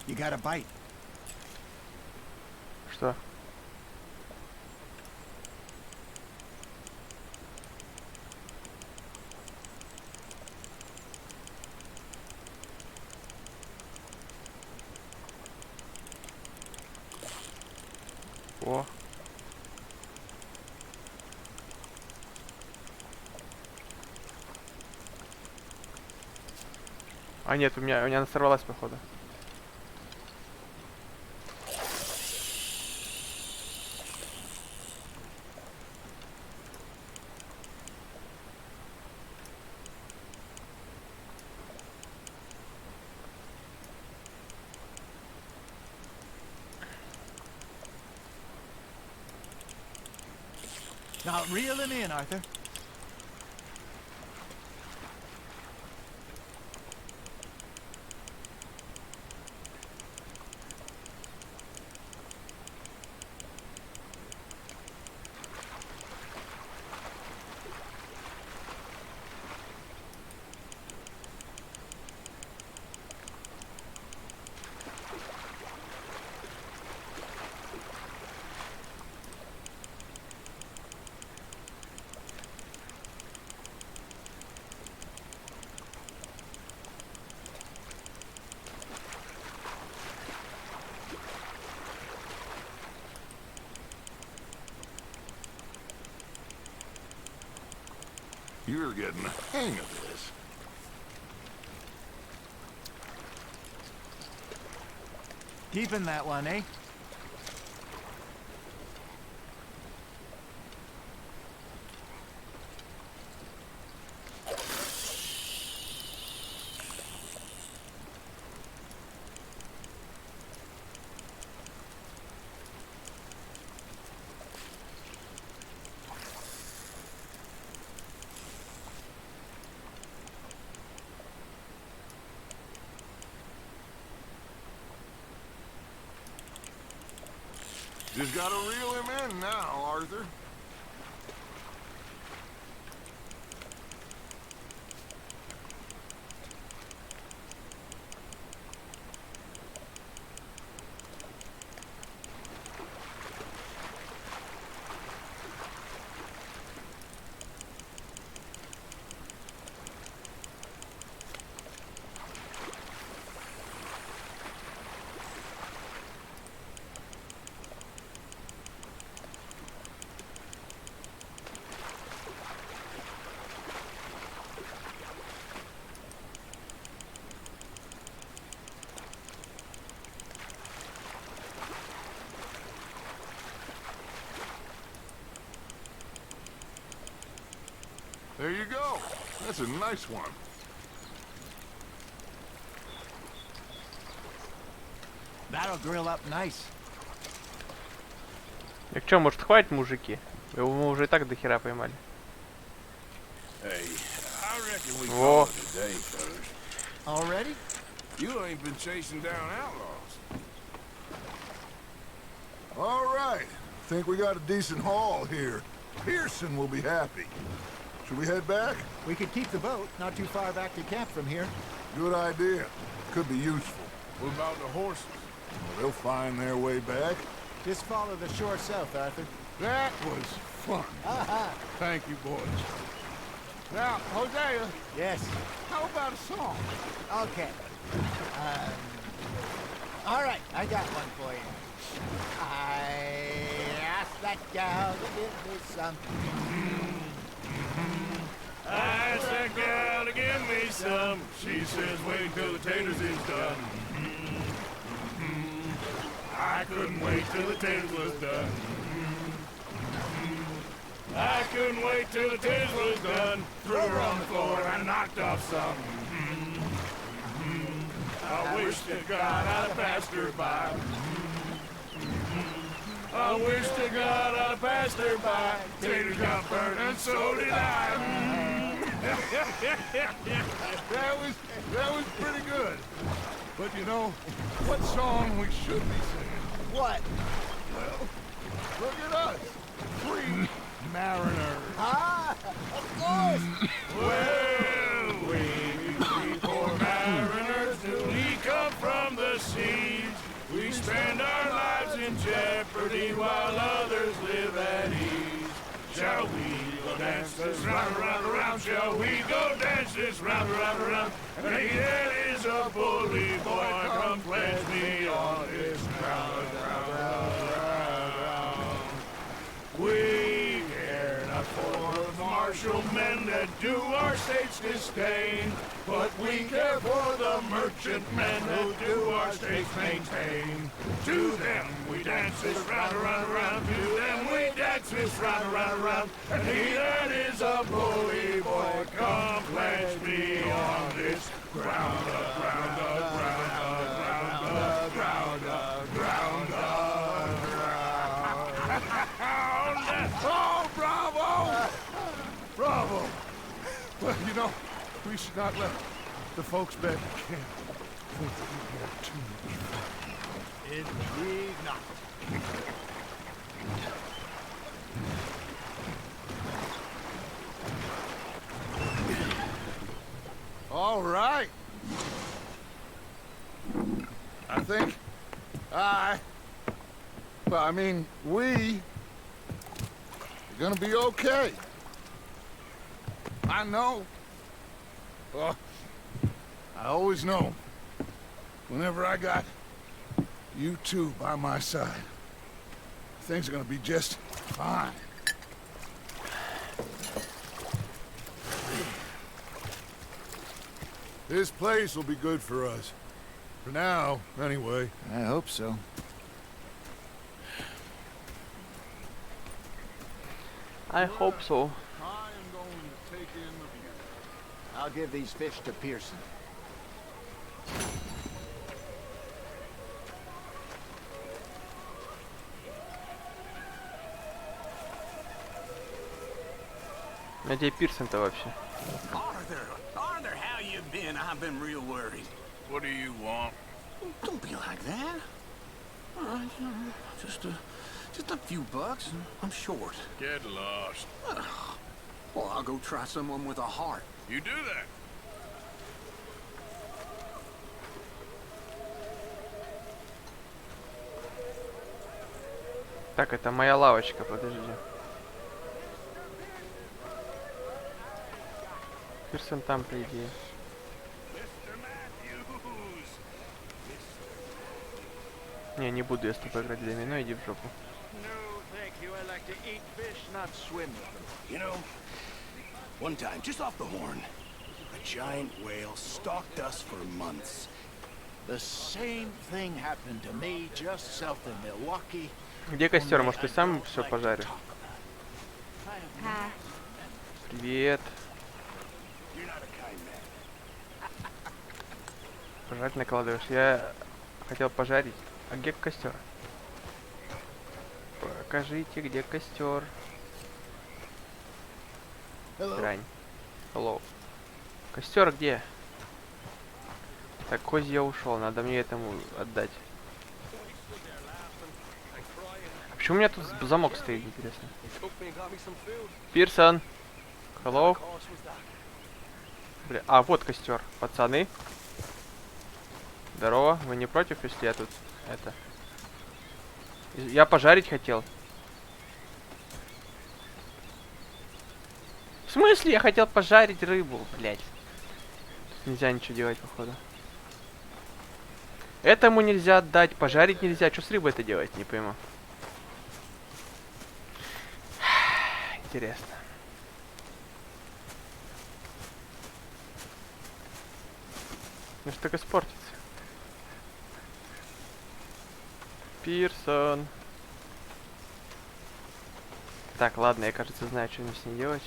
You got a bite. Что? О. А нет, у меня она сорвалась, походу. Now reel him in, Arthur. You're getting the hang of this. Keeping that one, eh? Just gotta reel him in now, Arthur. That's a nice one. That'll grill up nice. Так чё, может хватит, мужики? Мы уже и так до хера поймали. Hey, I reckon we Whoa. call it a day, fellas. Already? You ain't been chasing down outlaws. All right. Think we got a decent haul here. Pearson will be happy. Should we head back? We could keep the boat not too far back to camp from here. Good idea. Could be useful. What about the horses? Well, they'll find their way back. Just follow the shore south, Arthur. That was fun. Aha! Thank you, boys. Now, Hosea, Yes. how about a song? Okay. All right, I got one for you. I asked that gal to give me some. I asked that gal to give me some. She says wait till the taters is done. I couldn't wait till the taters was done. I couldn't wait till the taters was done. Threw her on the floor and I knocked off some. I wish to God I'd have passed her by. I wish to God I'd have passed her by. Taters got burned and so did I. That was pretty good. But you know, what song we should be singing? What? Well, look at us. Free mariners. Ah, of course. Well, we poor mariners, newly come from the seas. We spend our lives in jeopardy while others live at ease. Shall we go dance this round, around, around? Shall we go dance this round, around, around? And he that is a bully boy, come pledge me on this ground, ground. We care not for martial men that do our states disdain, but we care for the merchant men who do our states maintain. To them we dance this round, around, around. To them we dance this round, around, around. And he that is a bully boy, come pledge me on this ground, ground, ground, ground, ground, ground, ground. Oh, bravo! Bravo! Well, you know, we should not let the folks back at camp think that we have too much fun. Indeed not. All right. I think we are gonna be okay. I know. Well, I always know. Whenever I got you two by my side, things are gonna be just fine. This place will be good for us. For now, anyway. I hope so. I hope so. I am going to take in the view. I'll give these fish to Pearson. Где Пирсон-то вообще? Arthur, how you been? I've been real worried. What do you want? Don't be like that. All right, just a few bucks. I'm short. Get lost. Well, I'll go try someone with a heart. You do that. Так, это моя лавочка, подожди. Пирсон там, по идее. Не буду я с тобой играть для домино, иди в жопу. You know, one time, just off the horn, a giant whale stalked us for months. The same thing happened to me just south of Milwaukee. Где костер? Может, ты сам все пожаришь? Привет. Пожарить накладываешь. Я хотел пожарить. А где костер? Покажите, где костер. Грань. Hello. Костер где? Так, Кози я ушел, надо мне этому отдать. А почему у меня тут замок стоит, интересно? Пирсон. Hello. Бля, а, вот костер, пацаны. Здорово, вы не против, если я тут это... Я пожарить хотел. В смысле? Я хотел пожарить рыбу, блядь. Тут нельзя ничего делать, походу. Этому нельзя отдать, пожарить нельзя. Что с рыбой это делать, не пойму. Интересно. Ну что так испортится? Пирсон. Так, ладно, я, кажется, знаю, что мне с ней делать.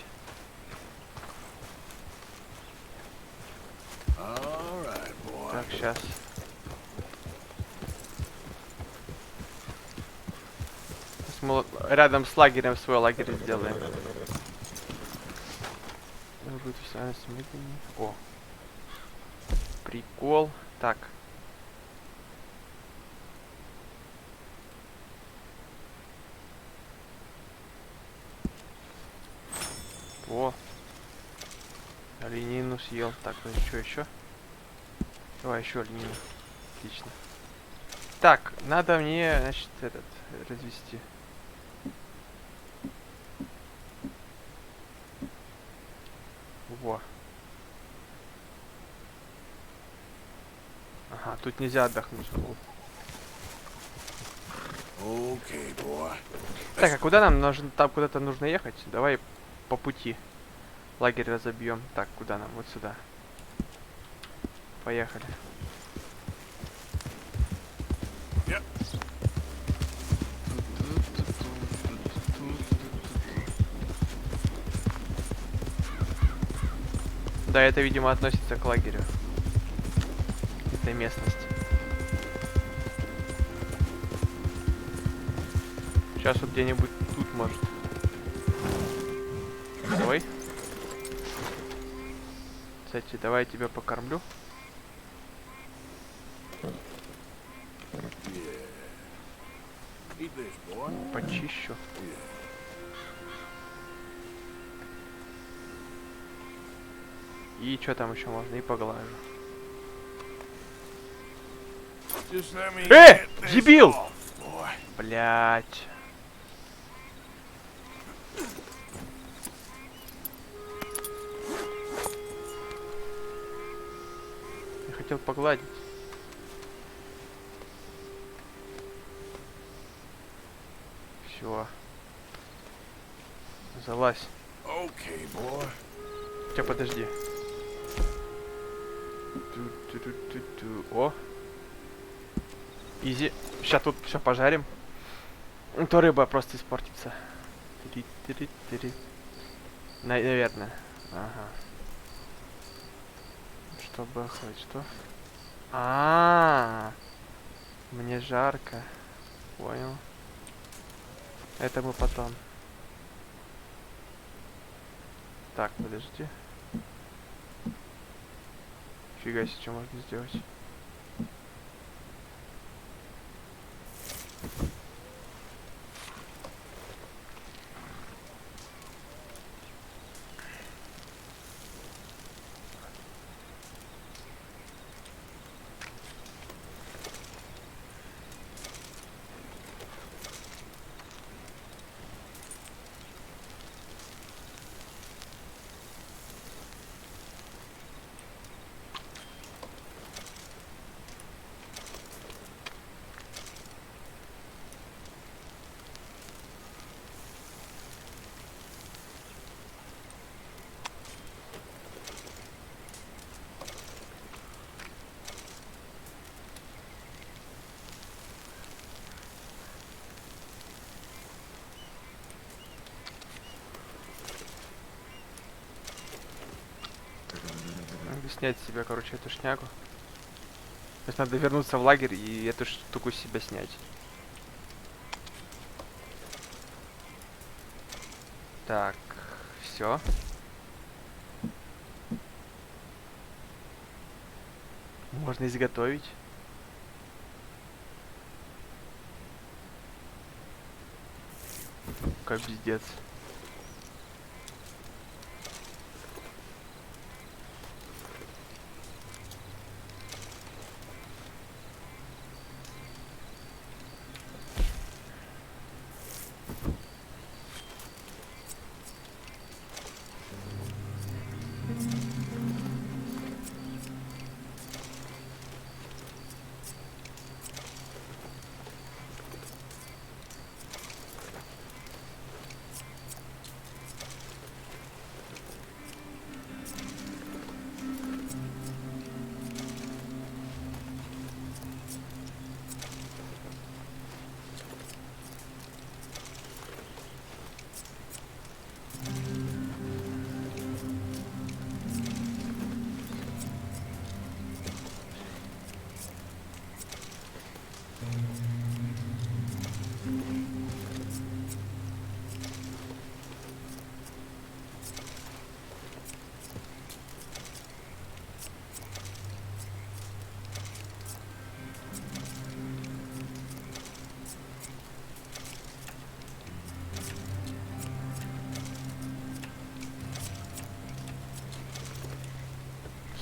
Так, сейчас. Мы рядом с лагерем свой лагерь сделаем. О. Прикол. Так. О. Оленину съел. Так, ну что еще? Давай еще оленину. Отлично. Так, надо мне, значит, этот развести. Во. Ага, тут нельзя отдохнуть. Okay, boy. Так, а куда нам нужно? Там куда-то нужно ехать. Давай по пути лагерь разобьем. Так, куда нам? Вот сюда. Поехали. Yep. Да, это, видимо, относится к лагерю. Этой местности. Сейчас вот где-нибудь тут, может. Давай. Кстати, давай я тебя покормлю. Почищу. И что там еще можно? И поглажу. Дебил! Блять. Я хотел погладить. Все. Залазь. Okay, boy. Хотя подожди. О. Изи. Сейчас тут все пожарим. То рыба просто испортится. Наверное. Ага. Чтобы хоть что? Мне жарко. Понял. Это мы потом. Так, подожди. Фига себе, что можно сделать. снять с себя, короче, эту шнягу. То есть надо вернуться в лагерь и эту штуку с себя снять. Так, все. Можно изготовить. Как пиздец.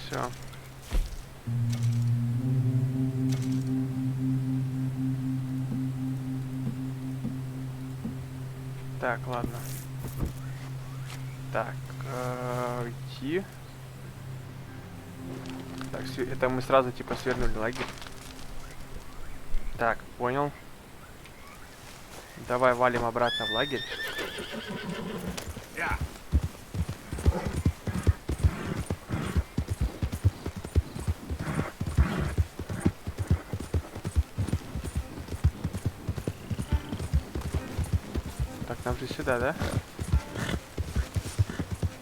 Все. Так, ладно. Так, идти. Так, это мы сразу типа свернули лагерь. Так, понял. Давай валим обратно в лагерь. Так, нам же сюда, да?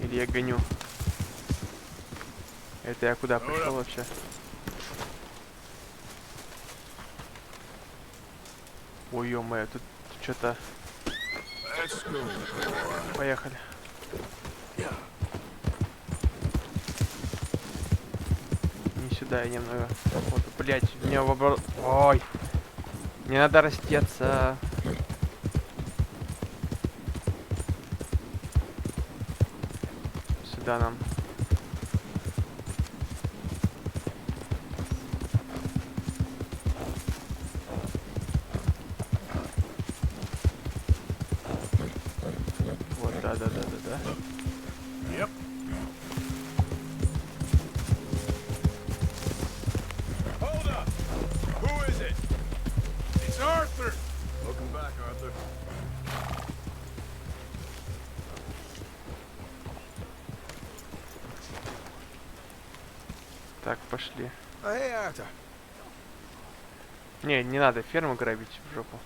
Или я гоню? Это я куда пришел вообще? Ой, ё-моё, тут что-то... Поехали. Не сюда, я немного... Вот, блять, мне в оборот... Ой! Не надо растеться. Сюда нам. Вот, да. Yep. Hold up. Who is it? It's Arthur. Welcome back, Arthur. Так, пошли. Hey, Arthur. Не надо ферму грабить в жопу.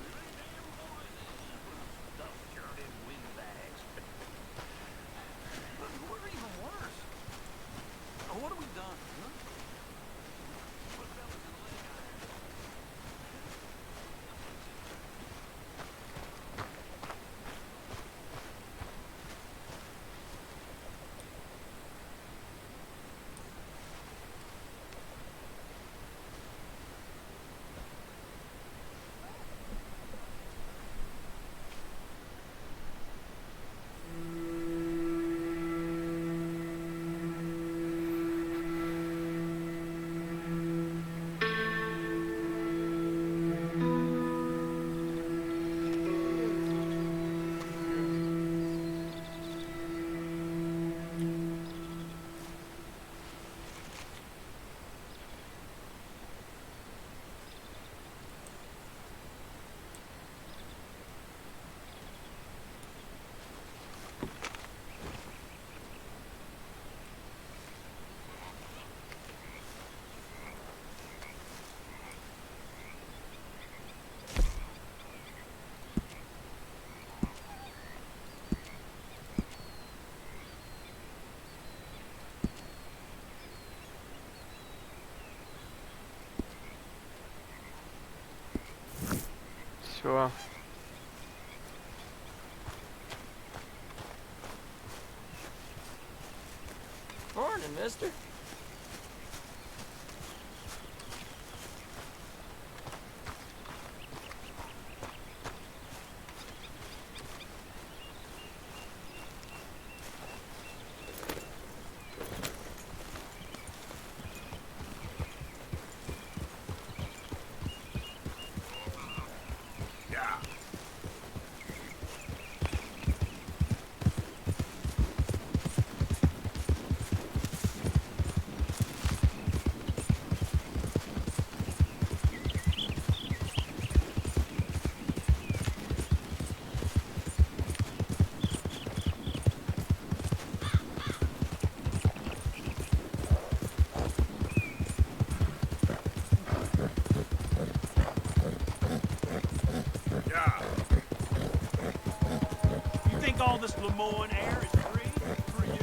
Все. Morning, mister. All this Lemoyne air is free for you?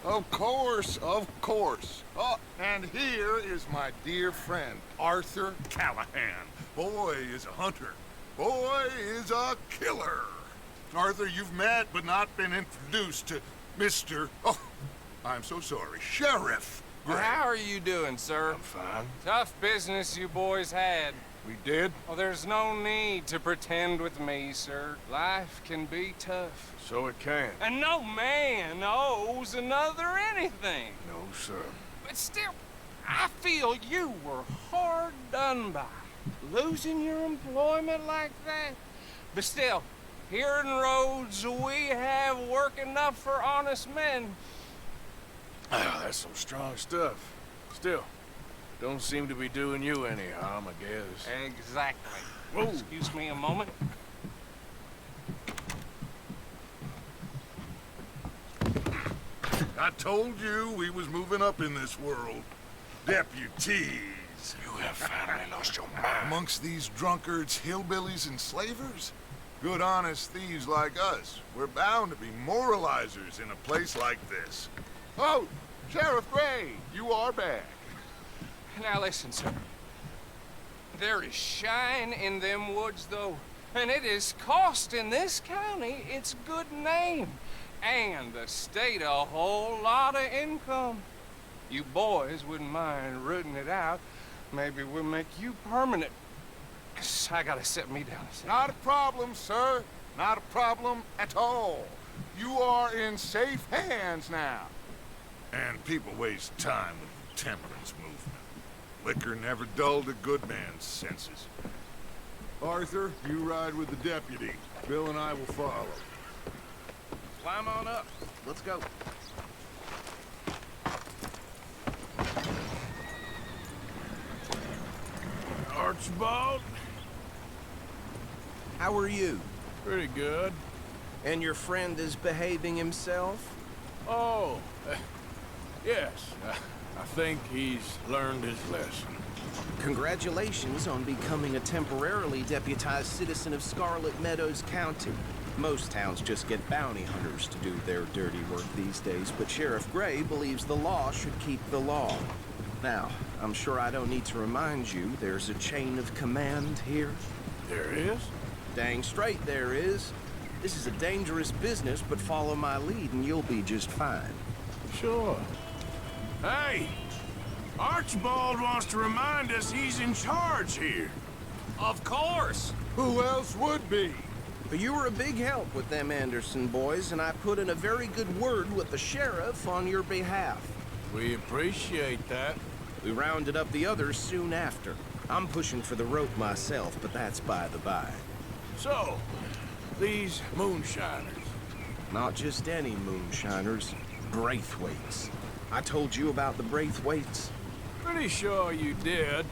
Of course, of course. Oh, and here is my dear friend, Arthur Callahan. Boy is a hunter. Boy is a killer. Arthur, you've met but not been introduced to Mr. Oh, I'm so sorry, Sheriff Gray. Well, how are you doing, sir? I'm fine. Tough business you boys had. We did? Well, there's no need to pretend with me, sir. Life can be tough. So it can. And no man owes another anything. No, sir. But still, I feel you were hard done by. Losing your employment like that. But still, here in Rhodes, we have work enough for honest men. Ah, that's some strong stuff. Still, don't seem to be doing you any harm, I guess. Exactly. Whoa. Excuse me a moment. I told you we was moving up in this world. Deputies. You have finally lost your mind. Amongst these drunkards, hillbillies, and slavers? Good honest thieves like us. We're bound to be moralizers in a place like this. Oh, Sheriff Gray, you are back. Now listen, sir. There is shine in them woods, though. And it is costing this county its good name. And the state a whole lot of income. You boys wouldn't mind rooting it out. Maybe we'll make you permanent. I gotta sit me down a second. Not a problem, sir. Not a problem at all. You are in safe hands now. And people waste time with the temperance movement. Liquor never dulled a good man's senses. Arthur, you ride with the deputy. Bill and I will follow. Climb on up. Let's go. Archibald? How are you? Pretty good. And your friend is behaving himself? Oh, yes. I think he's learned his lesson. Congratulations on becoming a temporarily deputized citizen of Scarlet Meadows County. Most towns just get bounty hunters to do their dirty work these days, but Sheriff Gray believes the law should keep the law. Now, I'm sure I don't need to remind you there's a chain of command here. There is? Dang straight there is. This is a dangerous business, but follow my lead and you'll be just fine. Sure. Hey! Archibald wants to remind us he's in charge here. Of course. Who else would be? But you were a big help with them Anderson boys, and I put in a very good word with the sheriff on your behalf. We appreciate that. We rounded up the others soon after. I'm pushing for the rope myself, but that's by the by. So, these moonshiners. Not just any moonshiners, Braithwaites. I told you about the Braithwaites? Pretty sure you did.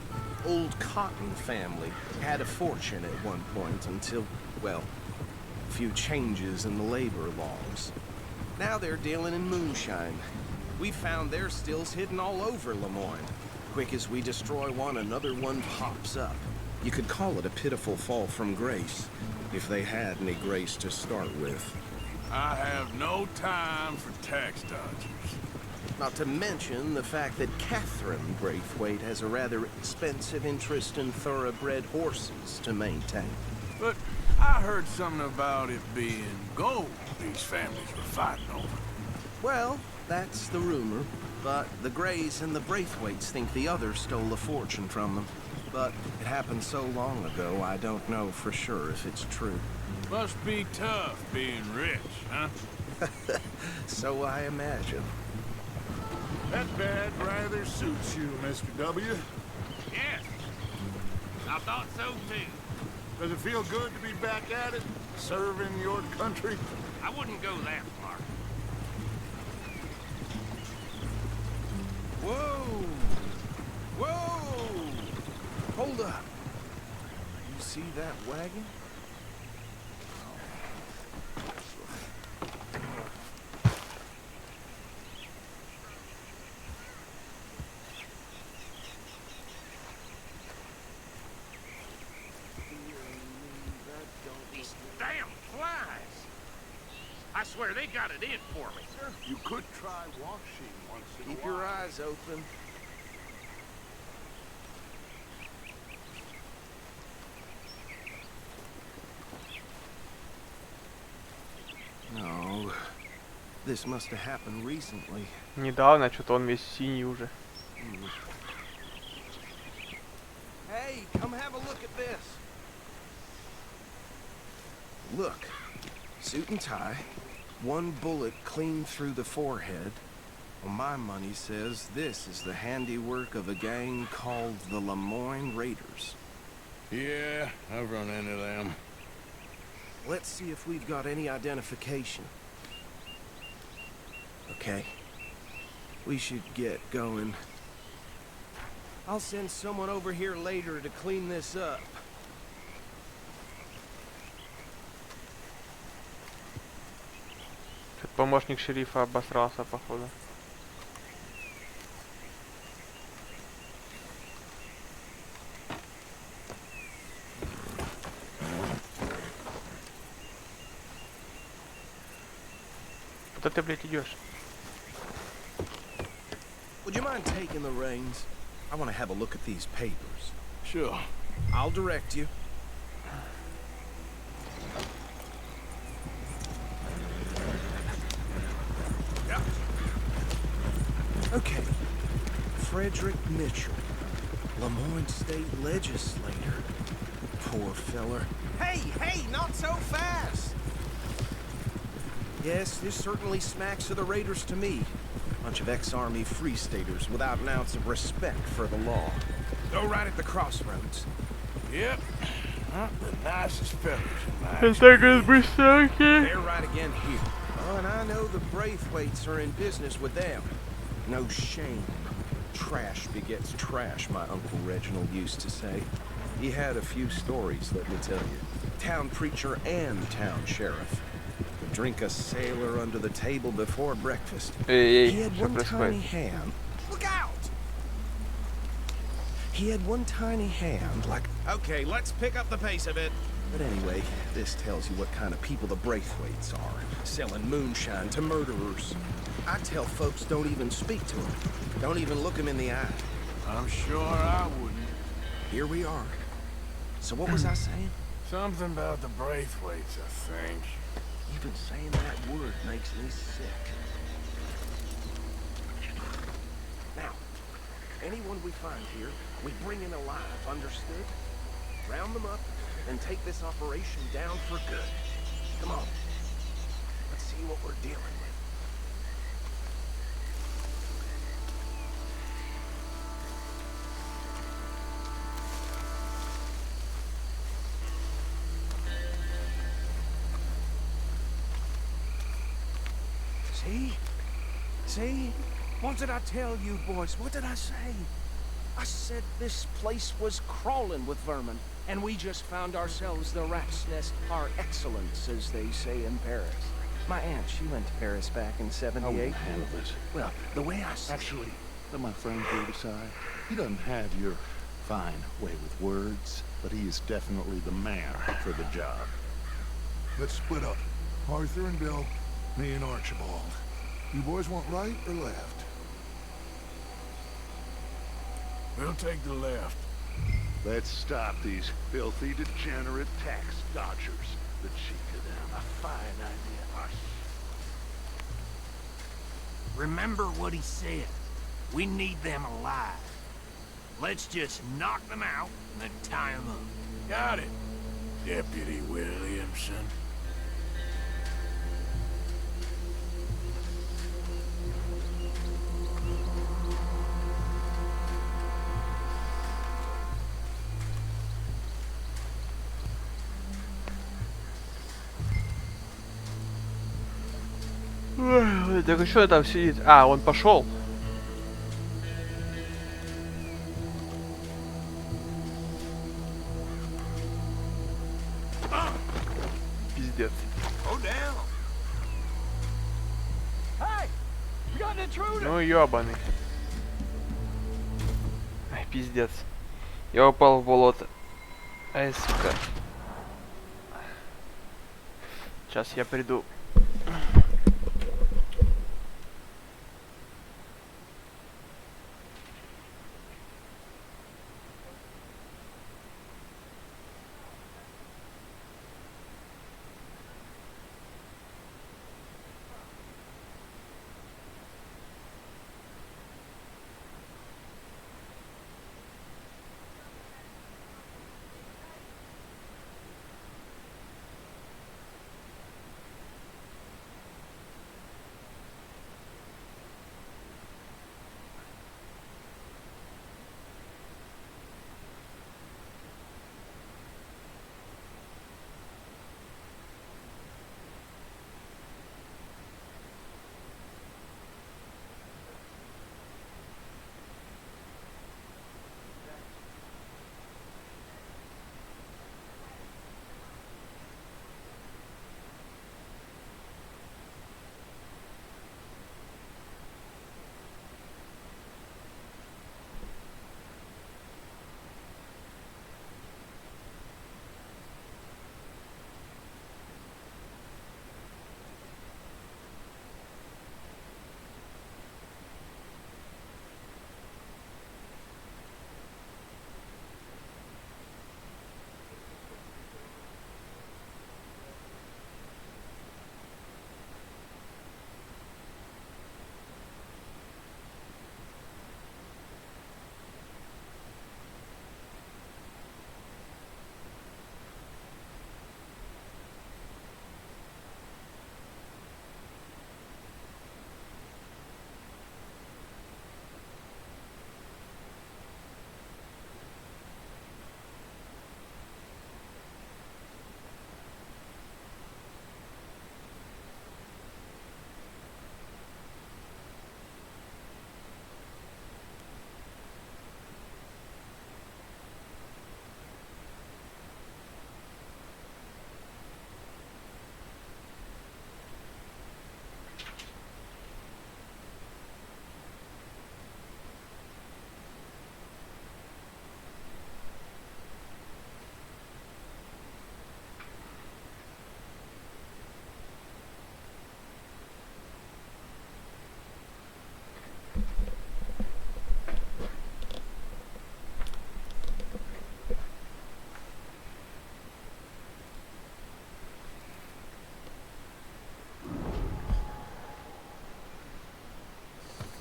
Old Cotton family had a fortune at one point until, well, a few changes in the labor laws. Now they're dealing in moonshine. We found their stills hidden all over Lemoyne. Quick as we destroy one, another one pops up. You could call it a pitiful fall from grace, if they had any grace to start with. I have no time for tax dodgers. Not to mention the fact that Catherine Braithwaite has a rather expensive interest in thoroughbred horses to maintain. But I heard something about it being gold these families were fighting over. Well, that's the rumor. But the Greys and the Braithwaites think the others stole a fortune from them. But it happened so long ago, I don't know for sure if it's true. Must be tough being rich, huh? So I imagine. That badge rather suits you, Mr. W. Yes. I thought so too. Does it feel good to be back at it, serving your country? I wouldn't go that far. Whoa! Whoa! Hold up. You see that wagon? These damn flies. I swear they got it in for me. You could try washing once in a Keep while. your eyes open. No, this must have happened recently. Недавно, что-то он весь синий уже. Hey, come have a look at this. Look, suit and tie, one bullet clean through the forehead. Well, my money says this is the handiwork of a gang called the Lemoyne Raiders. Yeah, I've run into them. Let's see if we've got any identification. Okay. We should get going. I'll send someone over here later to clean this up. Этот помощник шерифа обосрался, походу. Куда ты, блядь, идешь? Would you mind taking the reins? I want to have a look at these papers. Sure. I'll direct you. Yeah. Okay. Frederick Mitchell, Lemoyne State Legislator. Poor feller. Hey, not so fast! Yes, this certainly smacks of the Raiders to me. Bunch of ex-Army Free Staters without an ounce of respect for the law. Go right at the crossroads. Yep. Not the nicest fellas in my It's not gonna be so okay. They're right again here. Oh, and I know the Braithwaites are in business with them. No shame. Trash begets trash, my Uncle Reginald used to say. He had a few stories, let me tell you. Town preacher and town sheriff. Would drink a sailor under the table before breakfast. Эй, He had что one tiny происходит? hand. Look out! He had one tiny hand, like... Okay, let's pick up the pace a bit. But anyway, this tells you what kind of people the Braithwaites are. Selling moonshine to murderers. I tell folks don't even speak to them. Don't even look them in the eye. I'm sure I wouldn't. Here we are. So what was I saying? Something about the Braithwaites, I think. Even saying that word makes me sick. Now, anyone we find here, we bring in alive, understood? Round them up and take this operation down for good. Come on. Let's see what we're dealing with. See? What did I tell you, boys? What did I say? I said this place was crawling with vermin, and we just found ourselves the rat's nest par excellence, as they say in Paris. My aunt, she went to Paris back in '78. handle this. Well, the way I see Actually, let my friend go aside. He doesn't have your fine way with words, but he is definitely the man for the job. Let's split up. Arthur and Bill, me and Archibald. You boys want right or left? We'll take the left. Let's stop these filthy, degenerate tax dodgers. The cheek of them. A fine idea. Remember what he said. We need them alive. Let's just knock them out and then tie them up. Got it, Deputy Williamson. Так что там сидит? А, он пошел. Пиздец. Ну ёбаный. Ай, пиздец. Я упал в болото. Ай, сука. Сейчас я приду.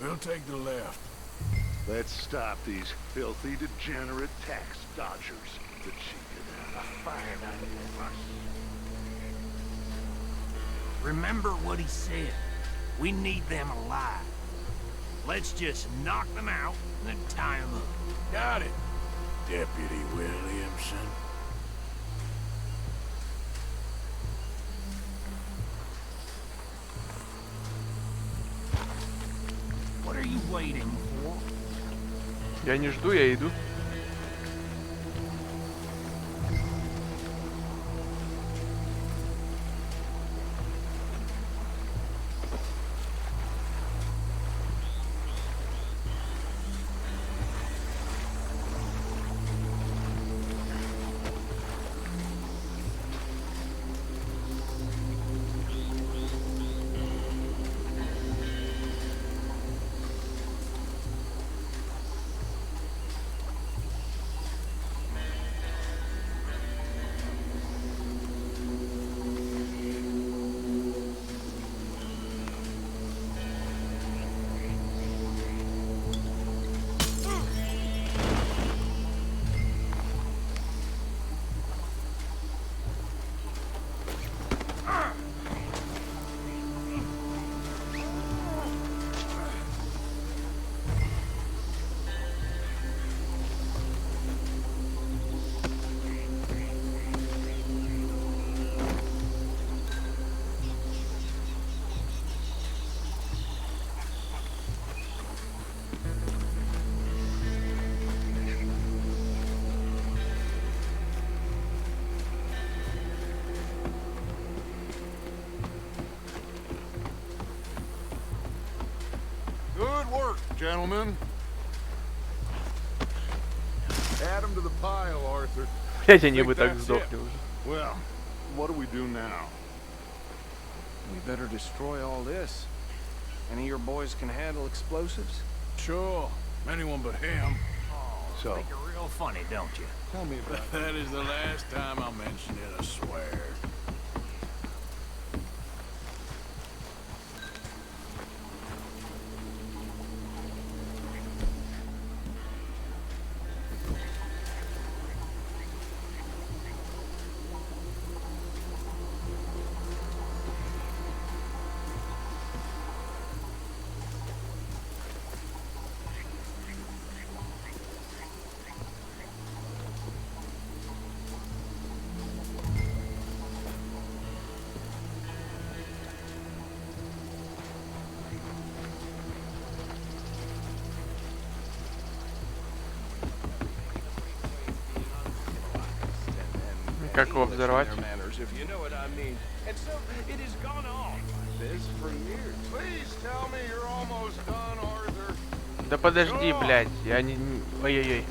We'll take the left. Let's stop these filthy, degenerate tax dodgers. The cheek of them. A fine idea. Remember what he said. We need them alive. Let's just knock them out and then tie them up. Got it, Deputy Williamson. waiting for? Я не жду, я иду. Good work, gentlemen. Add them to the pile, Arthur. Блять, они бы так сдохли уже. Well, what do we do now? We better destroy all this. Any of your boys can handle explosives? Sure. Anyone but him. So, Think you're real funny, don't you? tell me about it. That is the last time I mentioned it, I swear. Как его взорвать? Please tell me you're almost done, Arthur. Да подожди, блядь, я не... Ой-ой-ой.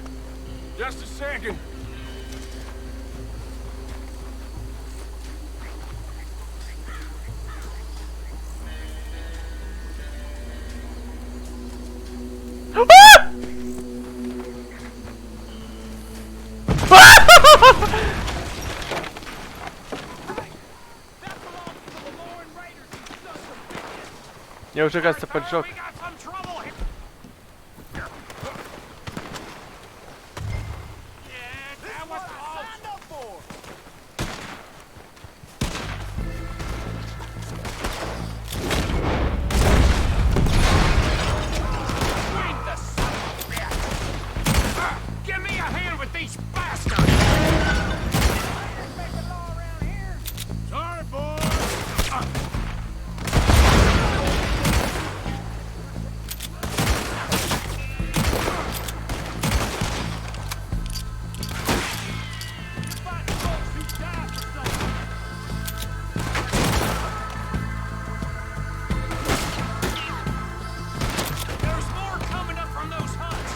Just a second. Я уже, кажется, поджег. Give me a hand with these bastards! Sorry, boys. There's more coming up from those huts!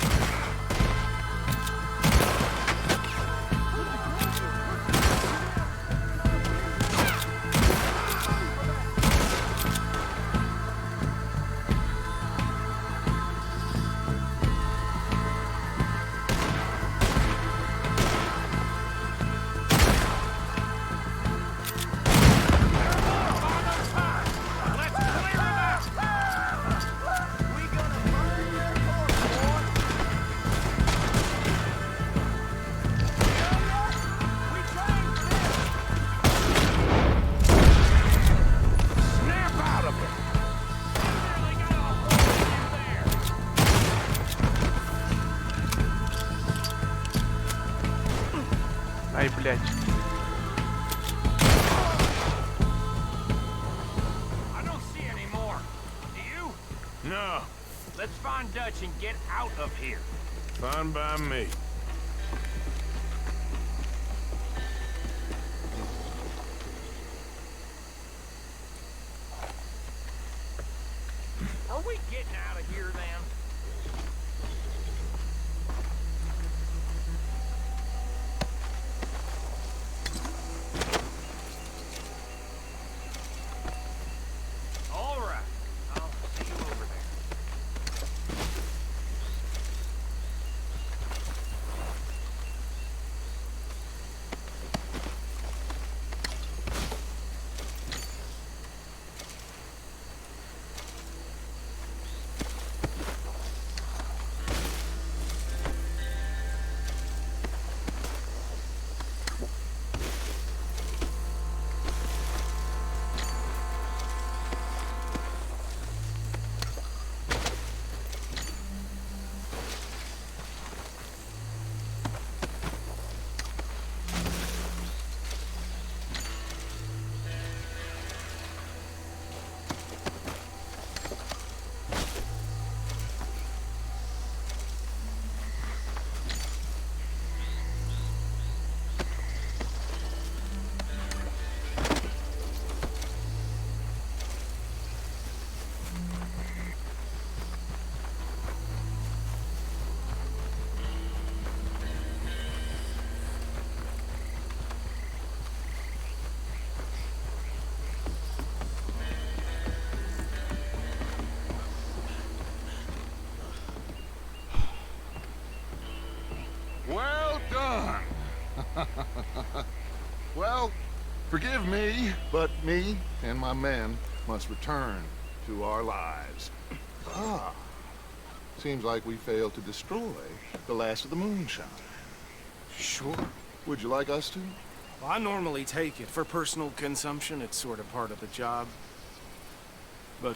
Ай, блядь. I don't see any more. Do you? No. Let's find Dutch and get out of here. Fine by me. Are we getting out of here then? All right. I'll see you over there. Well done. Well, forgive me, but me and my men must return to our lives. Ah, seems like we failed to destroy the last of the moonshine. Sure. Would you like us to? Well, I normally take it for personal consumption. It's sort of part of the job. But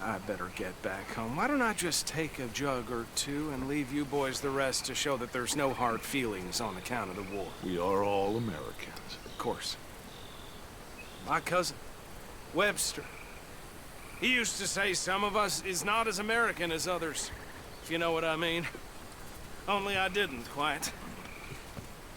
I better get back home. Why don't I just take a jug or two and leave you boys the rest to show that there's no hard feelings on account of the war? We are all Americans. Of course. My cousin, Webster, he used to say some of us is not as American as others, if you know what I mean. Only I didn't quite.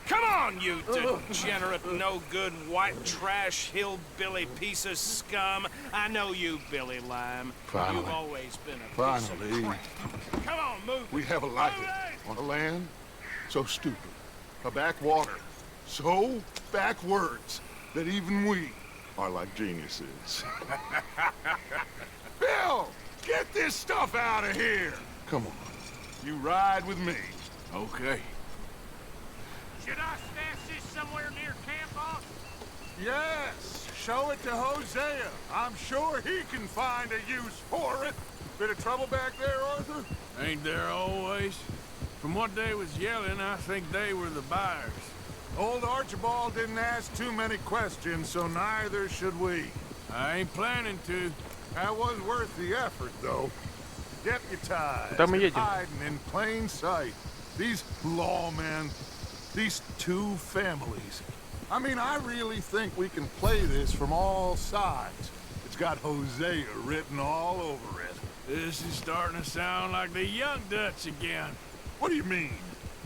Come on, you degenerate, no-good, white trash, hillbilly piece of scum. I know you, Billy Lime. Finally. You've always been a piece of Finally. crap. Come on, move. We have alighted on a land so stupid, a backwater, so backwards, that even we are like geniuses. Bill, get this stuff out of here! Come on, you ride with me. Okay. Should I stash this somewhere near camp, boss? Yes, show it to Hosea. I'm sure he can find a use for it. Bit of trouble back there, Arthur? Ain't there always? From what they was yelling, I think they were the buyers. Old Archibald didn't ask too many questions, so neither should we. I ain't planning to. That was worth the effort, though. Deputized, Куда мы едем? hiding in plain sight. These lawmen, these two families. I mean, I really think we can play this from all sides. It's got Hosea written all over it. This is starting to sound like the young Dutch again. What do you mean,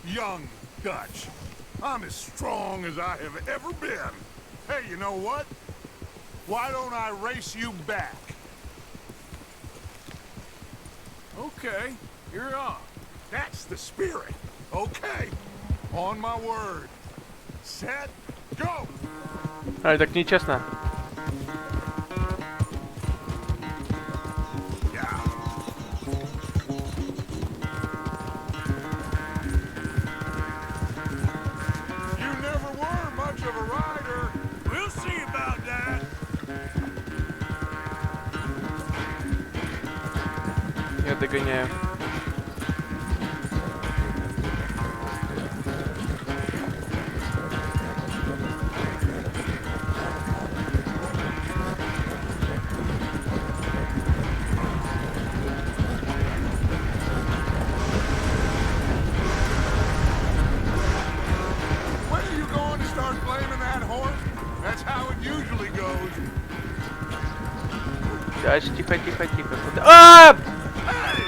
young Dutch? I'm as strong as I have ever been. Hey, you know what? Why don't I race you back? Okay, you're on. That's the spirit. Okay. On my word. Set, go! А, так нечестно. You never were much of a rider. We'll see about that. Я догоняю. When are you going to start blaming that horse? That's how it usually goes. Дальше, тихо, тихо, тихо. Куда? А! Hey!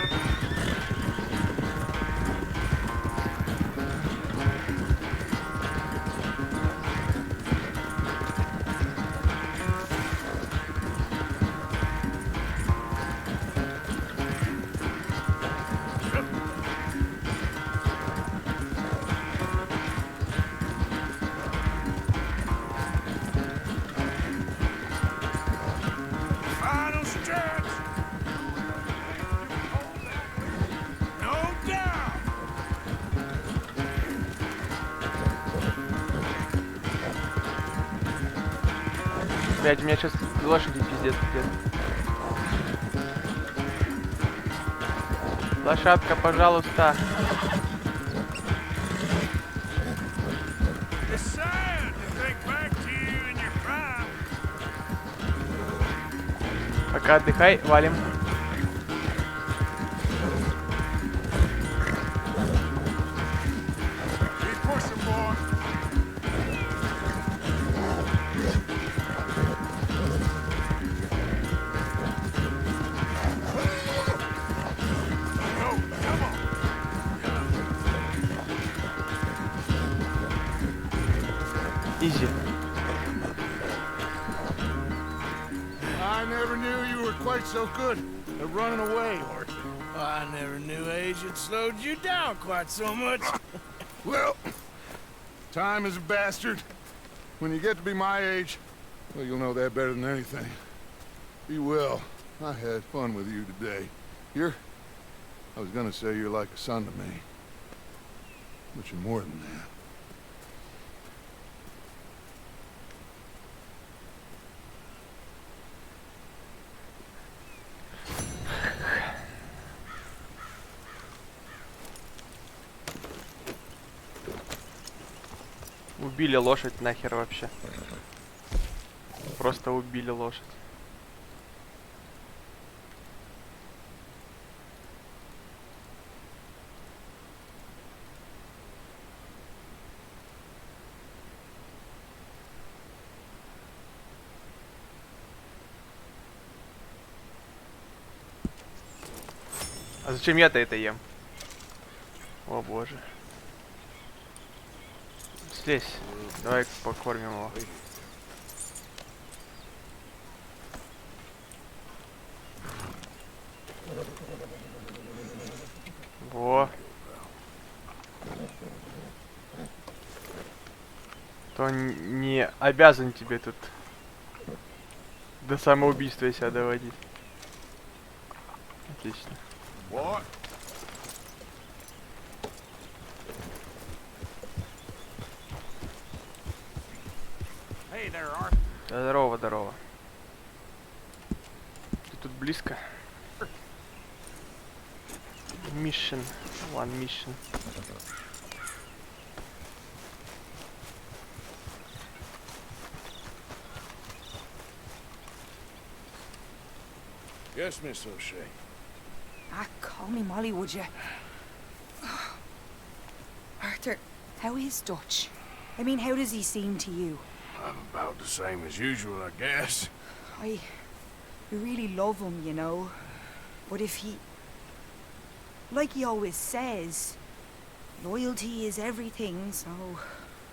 Блядь, у меня сейчас лошади пиздец где. Лошадка, пожалуйста. Пока отдыхай, валим. Изи. I never knew you were quite so good at running away, Arthur. I never knew age had slowed you down quite so much. Well, time is a bastard. When you get to be my age, well, you'll know that better than anything. Be well. I had fun with you today. I was gonna say you're like a son to me. But you're more than that. Убили лошадь нахер вообще. Просто убили лошадь. А зачем я-то это ем? О боже. Слезь. Давай покормим его. Во. То не обязан тебе тут до самоубийства себя доводить. Отлично. What? Hey there, Arthur. Здорово, здорово. Ты тут близко? Mission. One mission. Yes, Miss O'Shea. Ah, call me Molly, would you? Arthur, how is Dutch? I mean, how does he seem to you? I'm about the same as usual, I guess. I really love him, you know. But if he... Like he always says, loyalty is everything, so...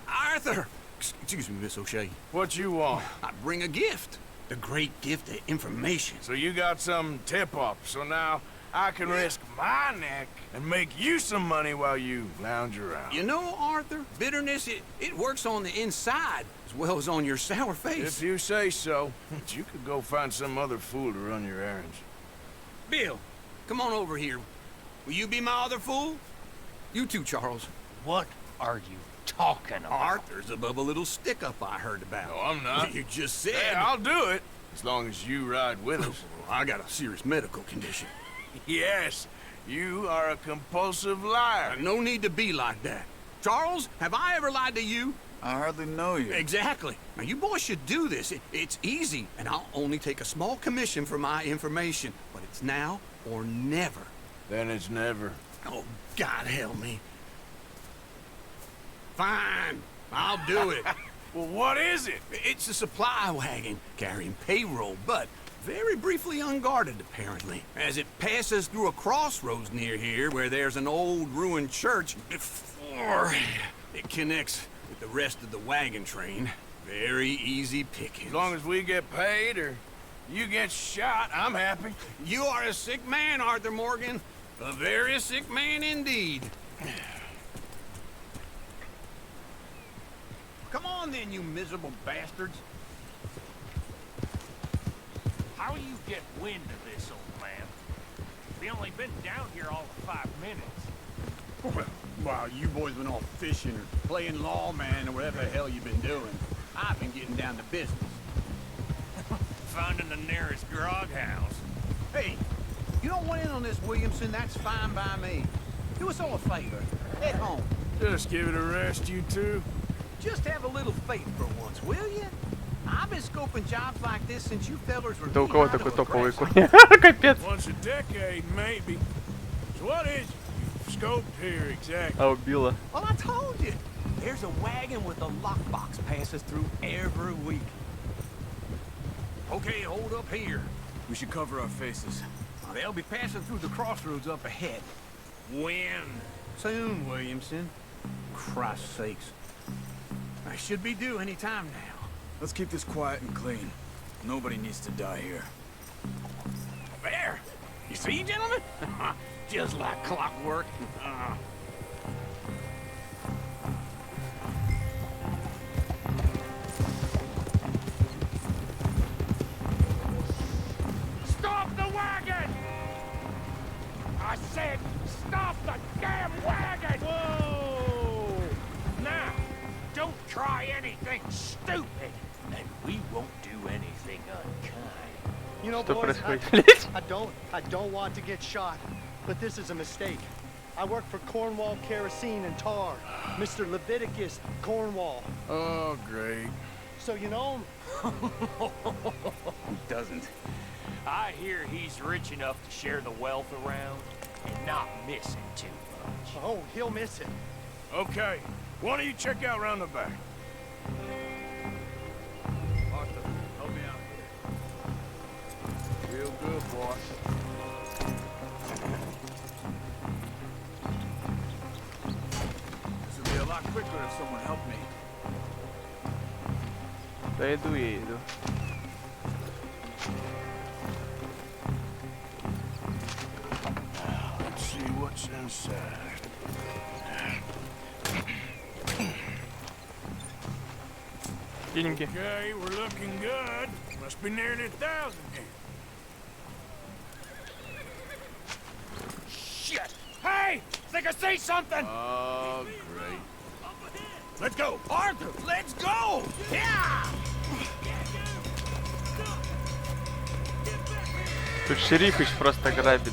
Arthur! Excuse me, Miss O'Shea. What you want? I bring a gift. The great gift of information. So you got some tip-off, so now I can risk my neck and make you some money while you lounge around. You know, Arthur, bitterness, it works on the inside as well as on your sour face. If you say so, but you could go find some other fool to run your errands. Bill, come on over here. Will you be my other fool? You too, Charles. What are you talking about? Arthur's above a little stick-up I heard about. No, I'm not. You just said... Yeah, I'll do it, as long as you ride with us. I got a serious medical condition. Yes, you are a compulsive liar. No need to be like that. Charles, have I ever lied to you? I hardly know you. Exactly. Now, you boys should do this. It's easy, and I'll only take a small commission for my information. But it's now or never. Then it's never. Oh, God help me. Fine. I'll do it. Well, what is it? It's a supply wagon carrying payroll, but very briefly unguarded, apparently, as it passes through a crossroads near here where there's an old ruined church before it connects with the rest of the wagon train. Very easy pickings. As long as we get paid or you get shot, I'm happy. You are a sick man, Arthur Morgan. A very sick man indeed. Come on then, you miserable bastards. How you get wind of this, old man? We only been down here all of 5 minutes. Well, while you boys been off fishing or playing lawman or whatever the hell you've been doing, I've been getting down to business. finding the nearest grog house. Hey, you don't want in on this, Williamson, that's fine by me. Do us all a favor. Head home. Just give it a rest, you two. Just have a little faith for once, will you? I've been scoping jobs like this since you fellers were Да у кого такой топовый конь? Капец. Once a decade, maybe. So what is it you've scoped here exactly? А убила. Well, I told you. There's a wagon with a lockbox passes through every week. Okay, hold up here. We should cover our faces. They'll be passing through the crossroads up ahead. When? Soon, Williamson. Christ's sakes. I should be due any time now. Let's keep this quiet and clean. Nobody needs to die here. There! You see, gentlemen? Just like clockwork. Stop the wagon! I said, stop the damn wagon! Whoa! Now, don't try anything stupid, and we won't do anything unkind. You know, Что boys, происходит? I don't want to get shot, but this is a mistake. I work for Cornwall Kerosene and Tar, Mr. Leviticus Cornwall. Oh, great. So you know him? Who doesn't? I hear he's rich enough to share the wealth around and not missing too much. Oh, he'll miss it. Okay, why don't you check out round the back? Arthur, help me out here. Real good, boy. This would be a lot quicker if someone helped me. Да иду я иду. Let's see what's inside. Деньги. Okay, we're looking good. Must be nearly 1,000 here. Shit! Hey! Think I see something! Oh, great. Let's go! Arthur, let's go! Yeah! Тут шерифыч просто грабит.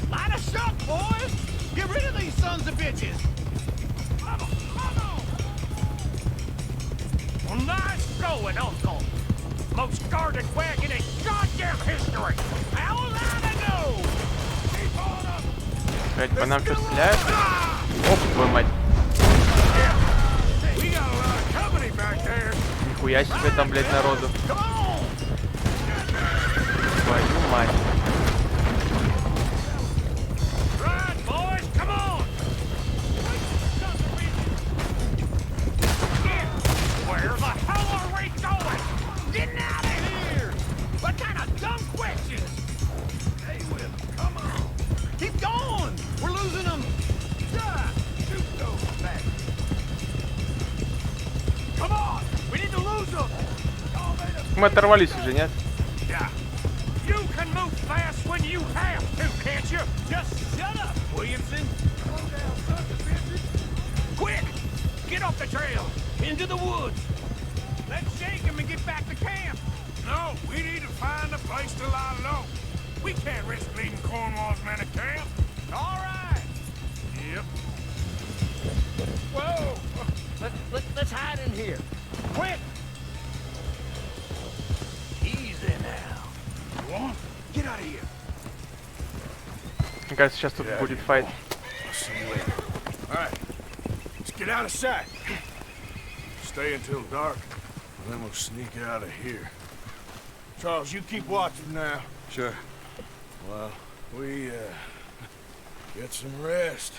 Line us up, boys! Get rid of these sons of bitches! Well, nice going, Uncle! Most guarded wagon in goddamn history! How will I go? Keep on up! Опять по нам что стреляют? Оп, твою мать. We got a lot of company back there. Нихуя себе там, блядь, народу. Твою мать. Right, boys, come on! Where the hell are we going? Getting out of here! What kind of dumb questions? Hey, Will, come on. Keep going! We're losing them! Shoot those back. Come on! We need to lose them! Мы оторвались уже, нет? Yeah. You can move fast when you have to, can't you? Just shut up, Williamson! Slow down, son of a bitch! Quick! Get off the trail! Into the woods! Let's shake him and get back to camp! No, we need to find a place to lie low. We can't risk leaving Cornwall's men at camp. All right! Yep. Whoa! Let's hide in here. Quick! Easy now. Go on. Get out of here. Мне кажется, сейчас тут будет файт. I'll see you later. All right. Let's get out of sight. Stay until dark, and then we'll sneak out of here. Charles, you keep watching now. Sure. Well, we, get some rest.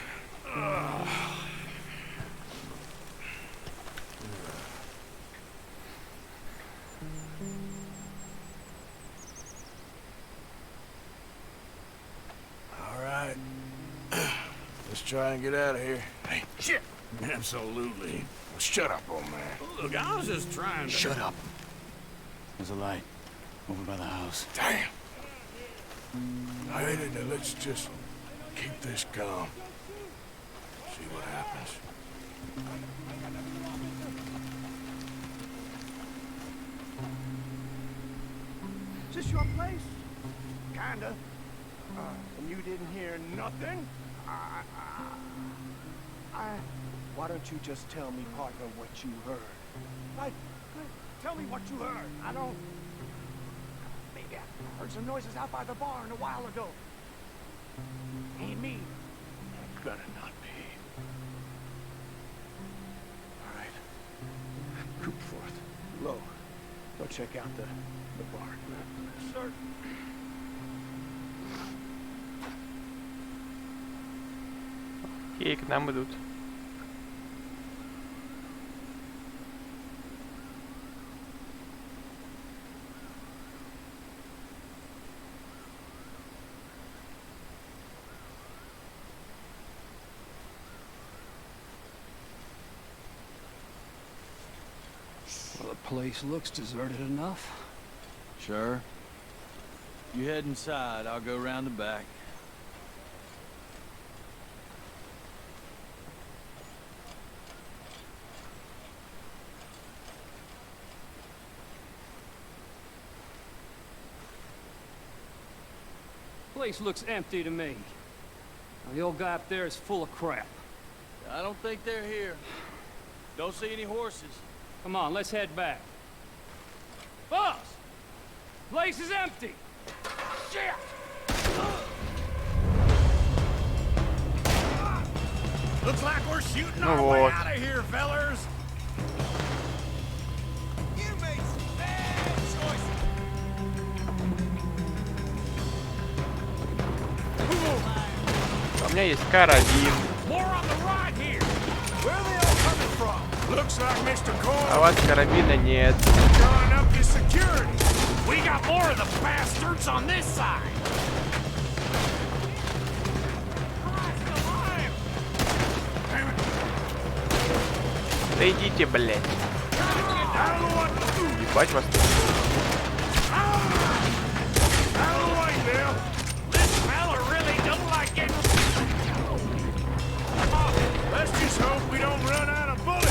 All right. Let's try and get out of here. Hey, shit! Absolutely. Well, shut up, old man. Look, I was just trying to... Shut up. There's a light over by the house. Damn. I hated it. Let's just keep this calm. See what happens. Is this your place? Kinda. And you didn't hear nothing? Why don't you just tell me, partner, what you heard? Like, tell me what you heard. I don't... Maybe I heard some noises out by the barn a while ago. Ain't me. It better not be. All right. Troop forth. Low. Go check out the barn. Sir. Окей, к нам идут. Well, the place looks deserted enough. Sure. You head inside, I'll go round the back. Place looks empty to me. Now, the old guy up there is full of crap. I don't think they're here. Don't see any horses. Come on, let's head back. Boss! Place is empty! Shit! Looks like we're shooting our way out of here, fellers. You made some bad choices. У меня есть карабин. More on the right here. Where are they all coming from? Looks like Mr. Cole. А у вас карабина нет. Drawing up his security. We got more of the bastards on this side. Да идите, блядь. Ебать вас тут. Let's just hope we don't run out of bullets.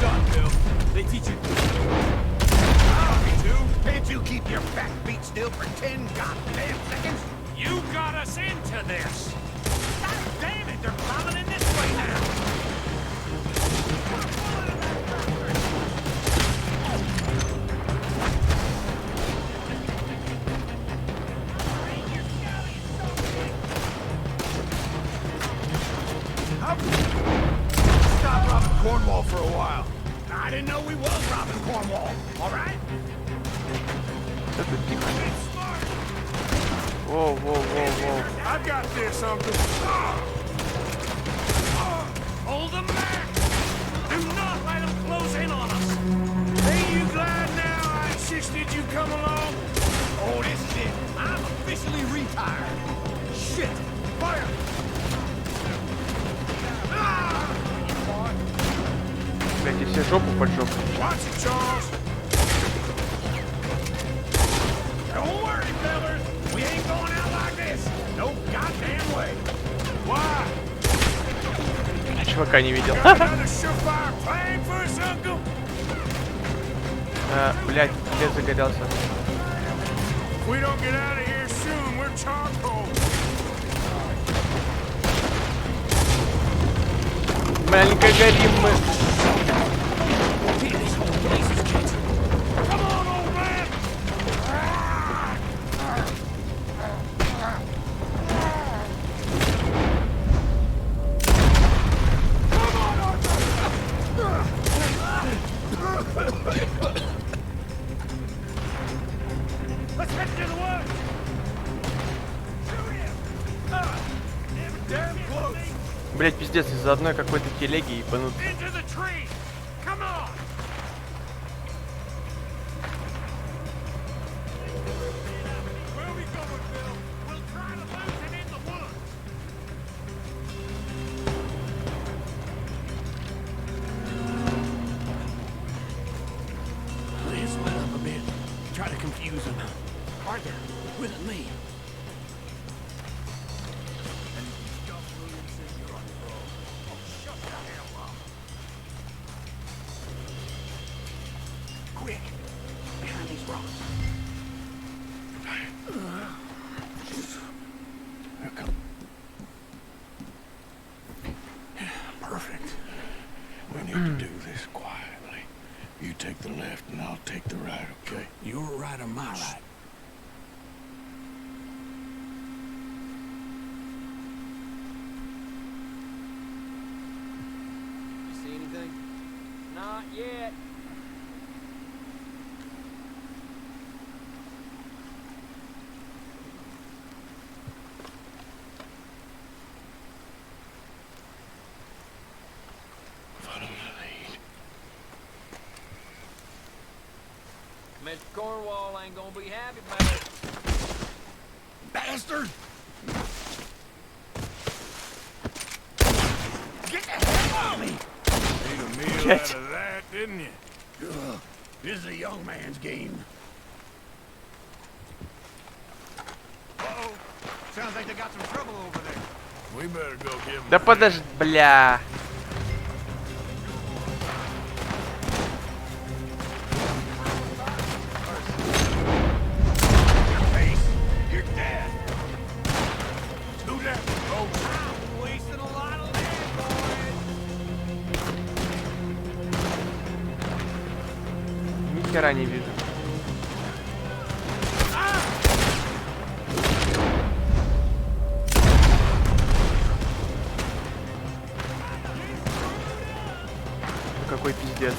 Done, Bill. They teach you. Can't you keep your backbeat still for 10 goddamn seconds? You got us into this. God damn it, they're coming in this way now. Stop robbing Cornwall for a while. I didn't know we was robbing Cornwall, all right? Whoa, whoa, whoa, whoa. I've got this, Uncle. Hold them back! Do not let them close in on us! Ain't you glad now I insisted you come along? Oh, this is it. I'm officially retired. Shit! Fire! Блядь, я себе жопу поджег. Watch it, Charles. Don't worry, fellas. We ain't going out like this. No goddamn way. Why? Я чувака не видел. Another surefire plan for us, Uncle? Блядь, лес загорелся. If we don't get out of here soon, we're charcoal. Маленько горим мы. Come on, old man! Come on, Arthur! Let's head to the woods! Shoot him! Damn close! Блядь, пиздец, из-за одной какой-то телеги ебанут. Into the tree! Come on! Where are we going, Bill? We'll try to lose it in the woods. Please let up a bit. try to confuse him. Arthur, with me. Quick, behind these rocks. Perfect. We need to do this quietly. You take the left and I'll take the right, okay? Your right or my right? You see anything? Not yet. Follow my lead. Mr. Cornwall ain't gonna be happy about it. Bastard! Get the hell out of me! Made a meal out of that, didn't you? Ugh, this is a young man's game. Uh-oh. Sounds like they got some trouble over there. We better go give him. Да подожди, бля. You're dead. Do that. Oh, Wasting a lot of land, boys. Ни хера не вижу. Какой пиздец.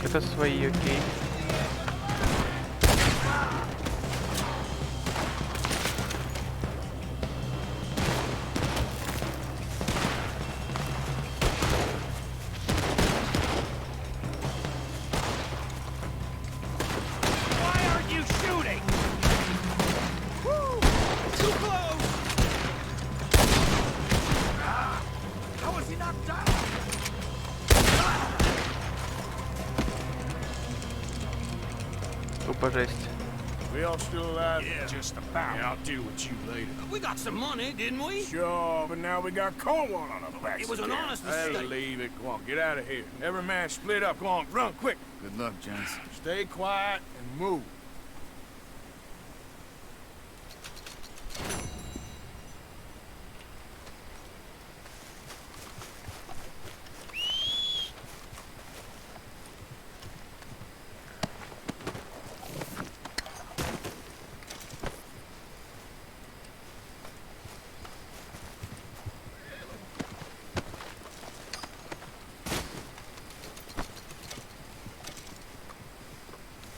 Это свои, окей. Why aren't you shooting? Woo! Too close! How was he knocked down? Тупо жесть. we all still alive? Yeah, just about. Yeah, I'll deal with you later. We got some money, didn't we? Sure, but now we got Cornwall on our backs. It was an honest Hey, mistake. leave it. Go on, get out of here. Every man split up. Go on, run quick. Good luck, gents. Stay quiet and move.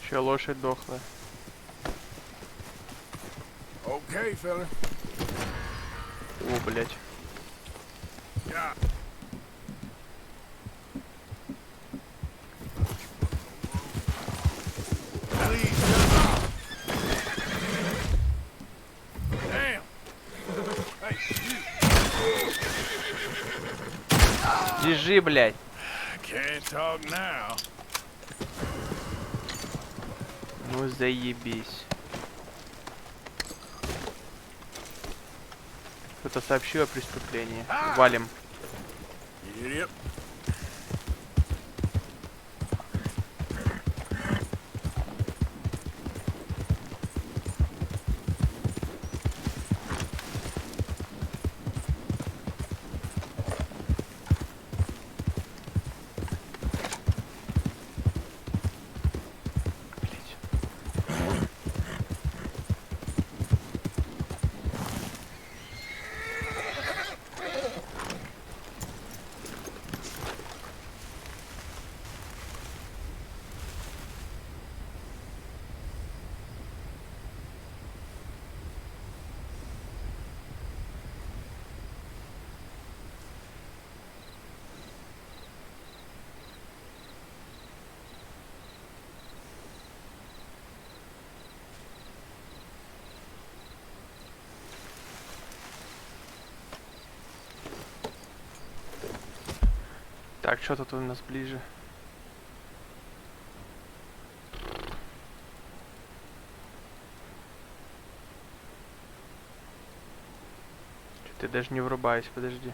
Еще лошадь дохла. Okay, fella. О, блять. Yeah. Damn. Hey, Лежи, блять. can't talk now. Ну заебись. Кто-то сообщил о преступлении. Валим. Yep. Так, что тут у нас ближе? Что-то я даже не врубаюсь, подожди.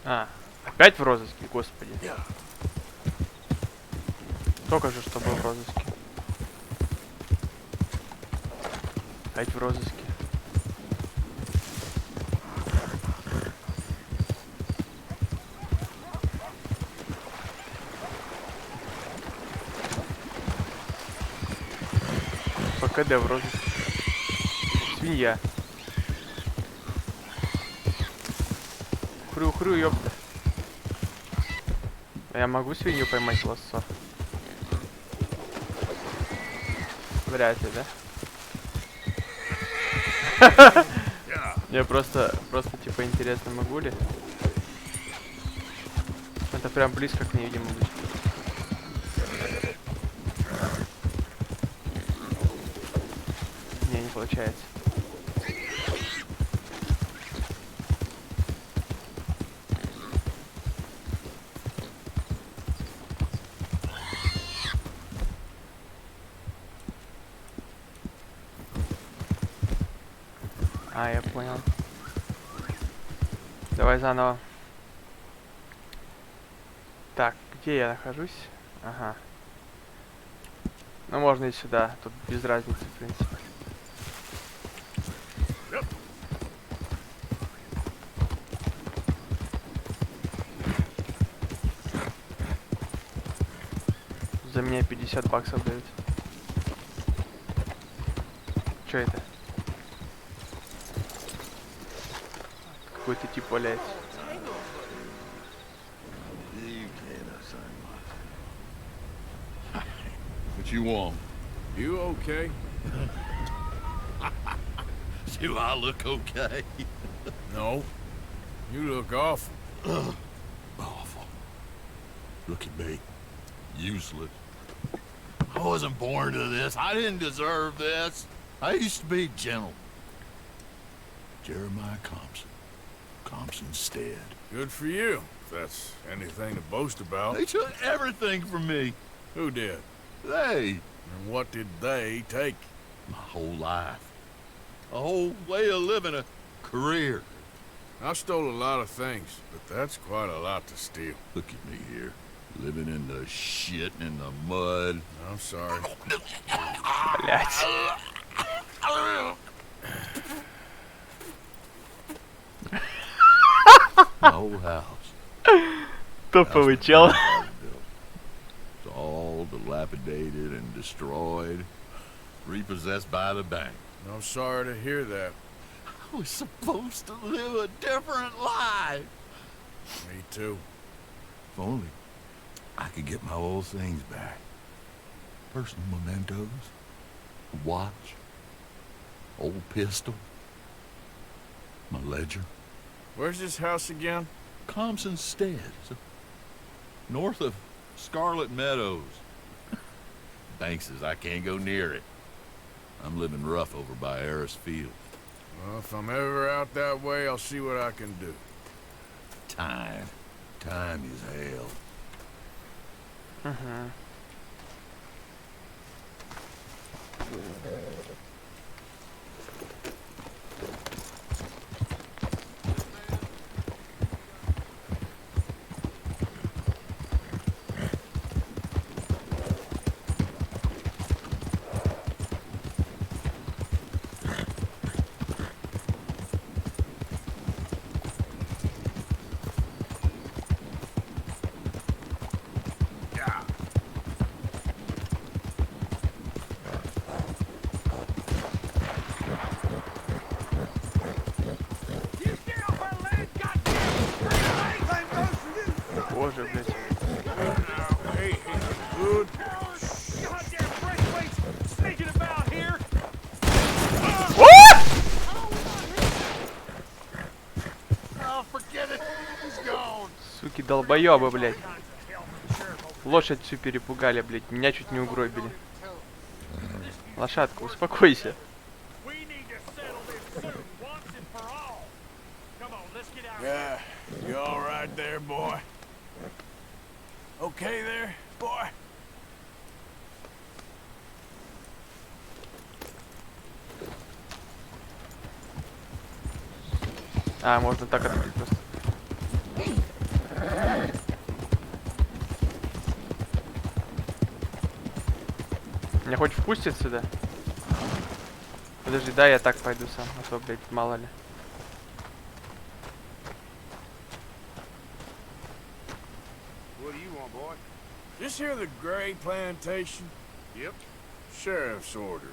А, опять в розыске, господи. Только же, что был в розыске. Опять в розыске. ПКД в розыске. Свинья. Хрю-хрю, ёпта. А я могу свинью поймать в лассо? Вряд ли, да? Мне просто типа интересно, могу ли? Это прям близко к ней, видимо, быть. Не получается. А, я понял. Давай заново. Так, где я нахожусь? Ага. Ну, можно и сюда. Тут без разницы, в принципе. За меня 50 баксов дают. Чё это? Какой-то тип валяется. What you want? You okay? Do I look okay? No. You look awful. Awful. Look at me. Useless. I wasn't born to this. I didn't deserve this. I used to be gentle. Jeremiah Compson. Compson Stead. Good for you, if that's anything to boast about. They took everything from me. Who did? They. And what did they take? My whole life. A whole way of living, a career. I stole a lot of things, but that's quite a lot to steal. Look at me here. Living in the shit and in the mud. I'm sorry. My old house. Топовый чел. It's all dilapidated and destroyed. Repossessed by the bank. I'm sorry to hear that. I was supposed to live a different life. Me too. If only I could get my old things back. Personal mementos. A watch. Old pistol. My ledger. Where's this house again? Compson Stead. North of Scarlet Meadows. Bank says I can't go near it. I'm living rough over by Harris Field. Well, if I'm ever out that way, I'll see what I can do. Time. Time is hell. Uh-huh. Боже, блядь. Суки, долбоёбы, блядь. Лошадь всю перепугали, блядь. Меня чуть не угробили. Лошадка, успокойся. Yeah, you all right there, boy? Okay there, boy? А, можно так открыть просто. Меня хоть впустят сюда? Подожди, да, я так пойду сам, а то, блядь, мало ли. What do you want, boy? This here the Gray Plantation? Yep. Sheriff's orders.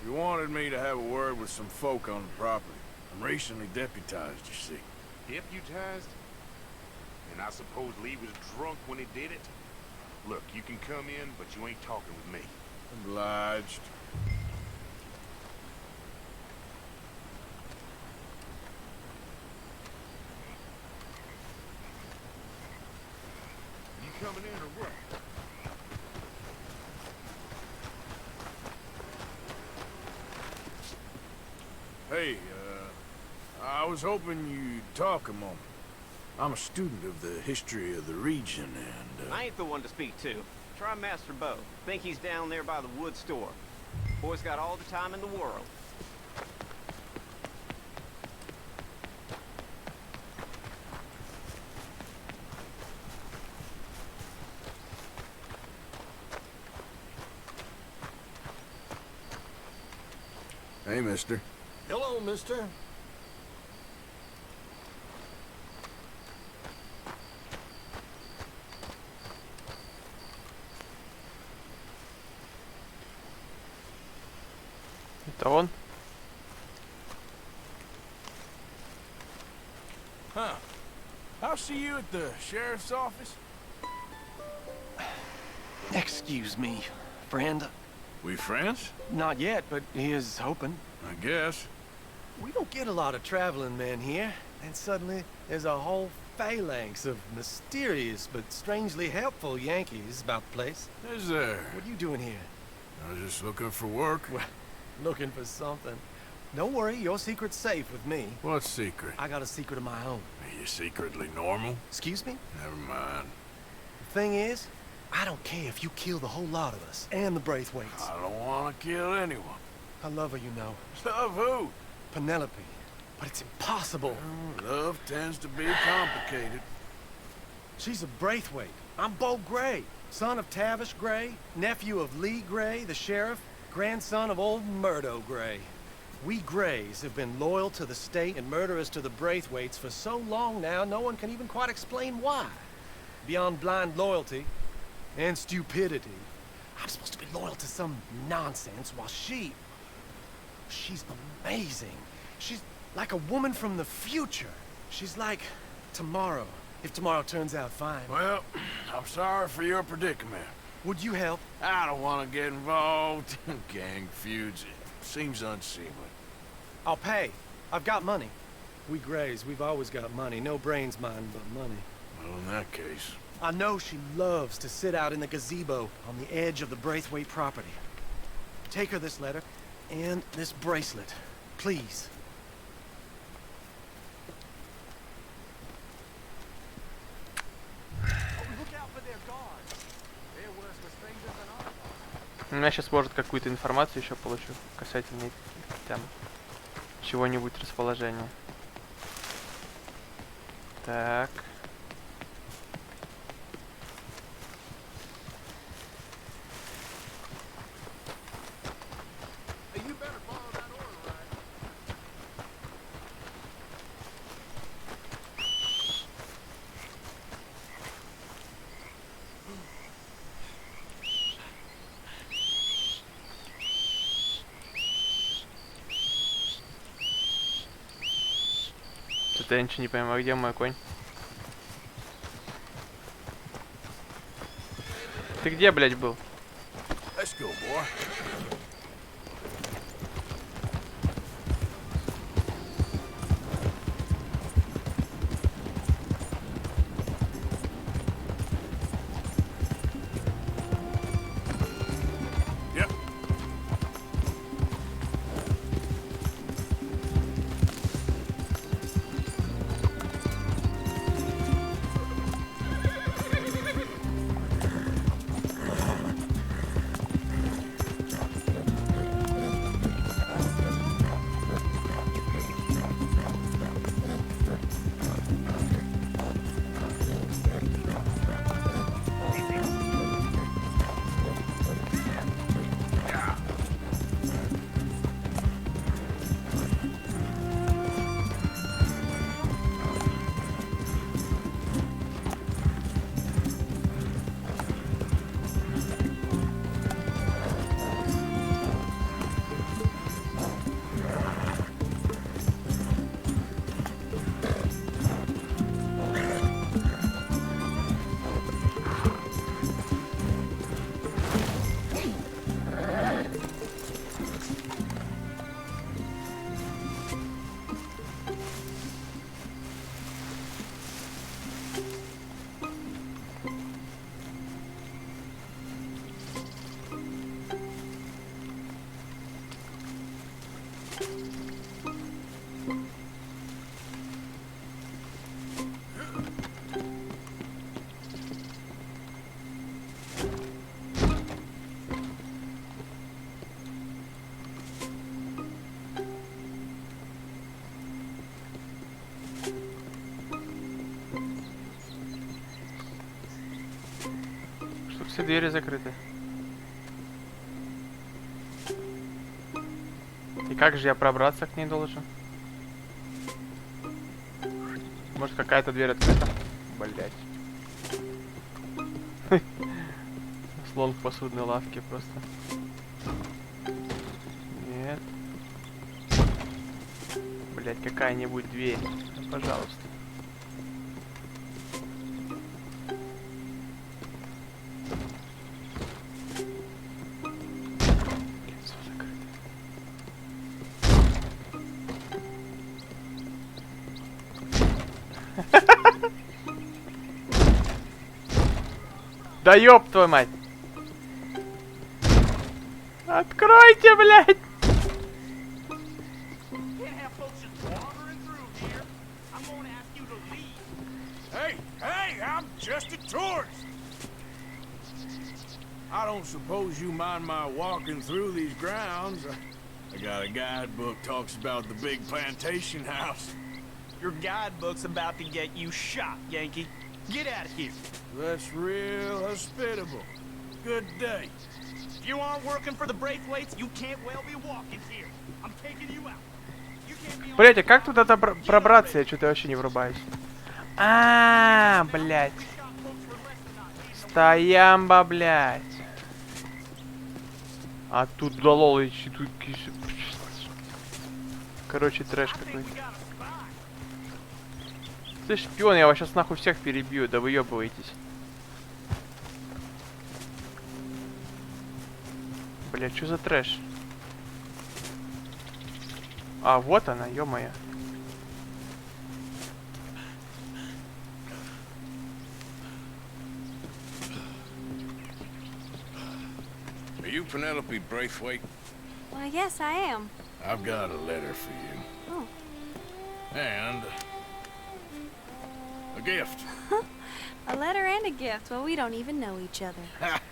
You wanted me to have a word with some folk on the property. I'm recently deputized, you see. Deputized? And I suppose Lee was drunk when he did it? Look, you can come in, but you ain't talking with me. Obliged. You coming in or what? Hey, I was hoping you'd talk a moment. I'm a student of the history of the region, and, I ain't the one to speak to. Try Master Bo. Think he's down there by the wood store. Boy's got all the time in the world. Hey, mister. Hello, mister. Это он? Huh. I'll see you at the sheriff's office. Excuse me, friend. We friends? Not yet, but he is hoping. I guess. We don't get a lot of traveling men here, and suddenly there's a whole phalanx of mysterious but strangely helpful Yankees about the place. Is there? What are you doing here? I was just looking for work. Well, looking for something. Don't worry, your secret's safe with me. What secret? I got a secret of my own. Are you secretly normal? Excuse me? Never mind. The thing is, I don't care if you kill the whole lot of us, and the Braithwaites. I don't want to kill anyone. I love her, you know. Love who? Penelope. But it's impossible. Love tends to be complicated. She's a Braithwaite. I'm Bo Gray, son of Tavish Gray, nephew of Lee Gray, the sheriff, grandson of old Murdo Gray. We Grays have been loyal to the state and murderous to the Braithwaites for so long now, no one can even quite explain why. Beyond blind loyalty and stupidity, I'm supposed to be loyal to some nonsense while she's amazing. She's like a woman from the future. She's like tomorrow, if tomorrow turns out fine. Well, I'm sorry for your predicament. Would you help? I don't want to get involved in gang feuds. It seems unseemly. I'll pay. I've got money. We Grays, we've always got money. No brains, mine, but money. Well, in that case... I know she loves to sit out in the gazebo on the edge of the Braithwaite property. Take her this letter and this bracelet, please. У меня сейчас, может, какую-то информацию еще получу касательно там чего-нибудь расположения. Так. Тут я ничего не понимаю, где мой конь? Ты где, блядь, был? Let's go, boy. Все двери закрыты. И как же я пробраться к ней должен? Может, какая-то дверь открыта? Блять. Слон в посудной лавке просто. Нет. Блять, какая-нибудь дверь. Ну, пожалуйста. Да ёб твою мать! Откройте, блядь! Hey, hey, I'm just a tourist. I don't suppose you mind my walking through these grounds. I got a guidebook talks about the big plantation house. Your guidebook's about to get you shot, Yankee. Get out of here. That's real hospitable. Good day. If you aren't working for the Braithwaites, you can't well be walking here. I'm taking you out. You can't be on... Блять, а как туда пробраться? Я что-то вообще не врубаюсь. Блять. Стоямба, блять. А тут дололы, тут... Короче, трэш какой-то. Ты шпион, я вас сейчас нахуй всех перебью, да вы ёбываетесь. Бля, что за трэш? А, вот она, ё-моё. Are you Penelope Braithwaite? Well, yes, I am. I've got a letter for you. Oh. And a gift. A letter and a gift. Well, we don't even know each other.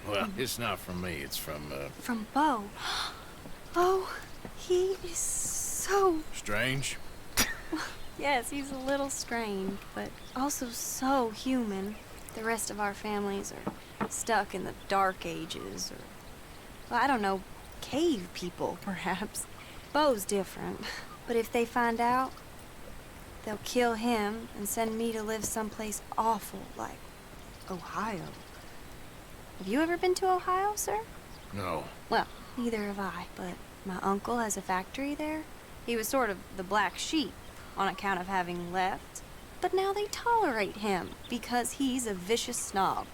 Well, it's not from me. It's from, From Bo. Oh, he is so... Strange? Yes, he's a little strange, but also so human. The rest of our families are stuck in the Dark Ages, or... Well, I don't know, cave people, perhaps. Bo's different. But if they find out, they'll kill him and send me to live someplace awful, like Ohio. Have you ever been to Ohio, sir? No. Well, neither have I, but my uncle has a factory there. He was sort of the black sheep on account of having left. But now they tolerate him because he's a vicious snob.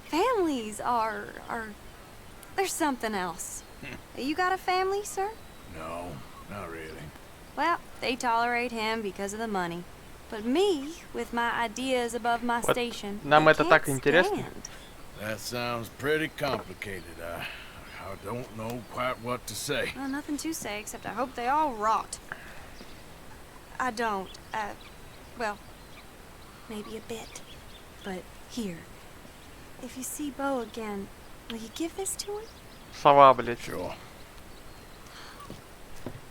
Families are there's something else. You got a family, sir? No, not really. Well, they tolerate him because of the money. But me, with my ideas above my station, Нам they это can't так интересно. stand. That sounds pretty complicated. I don't know quite what to say. Well, nothing to say, except I hope they all rot. I don't, well, maybe a bit. But here, if you see Bo again, will you give this to him? Сова, блядь. Sure.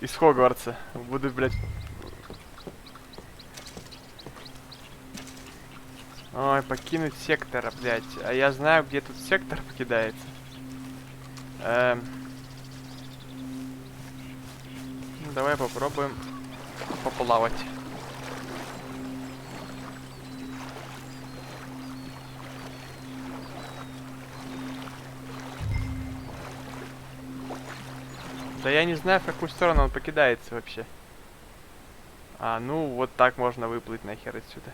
Из Хогвартса. Буду, блядь. Ой, покинуть сектор, блядь. А я знаю, где тут сектор покидается. Ну, давай попробуем поплавать. Да я не знаю, в какую сторону он покидается вообще. А, ну вот так можно выплыть нахер отсюда.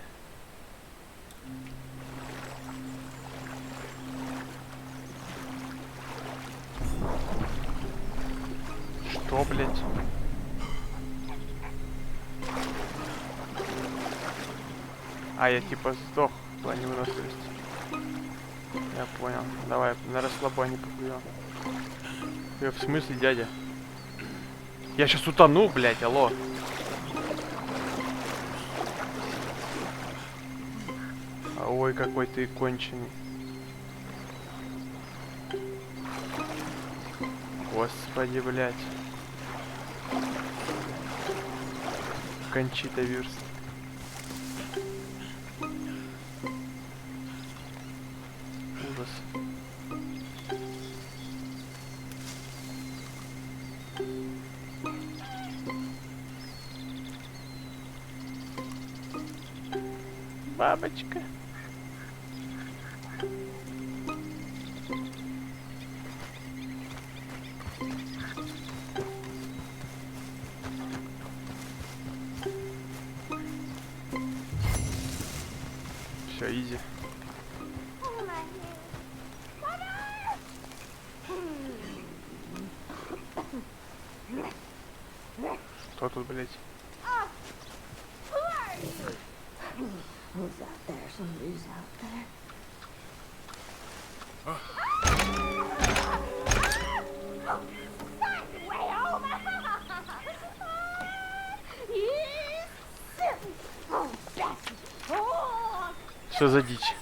Что, блядь? А, я типа сдох в плане выносливости. Я понял. Давай, на расслабоне поплывем. В смысле, дядя? Я сейчас утону, блядь, алло. Ой, какой ты конченый. Господи, блядь. Кончита Вюрст. бабочка. Все, изи. Что тут, блять? Who's out there? Somebody's out there. Что за дичь?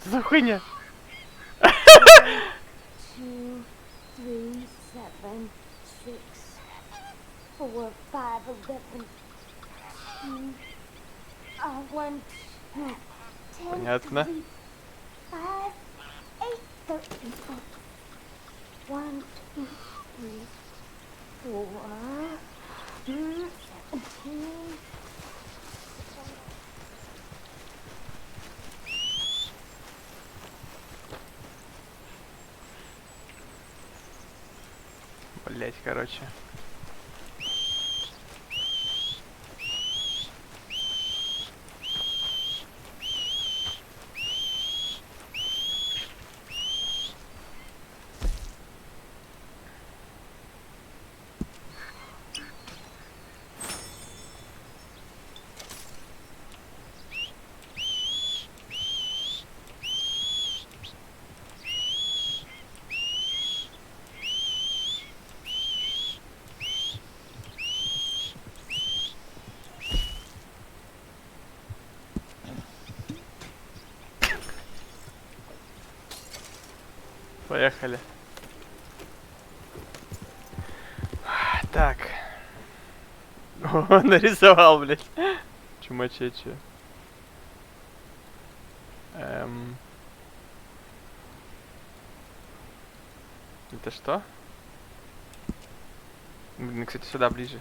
Что за хуйня? 2, 3, 7, 6, 4, 5, 11, 2, 1, 10, Понятно. 3, 5, 8, 13, 1, 2, 3, 4, 17. Блять, короче. Поехали. Так. О, нарисовал, блядь. Чумачече. Это что? Блин, кстати, сюда ближе.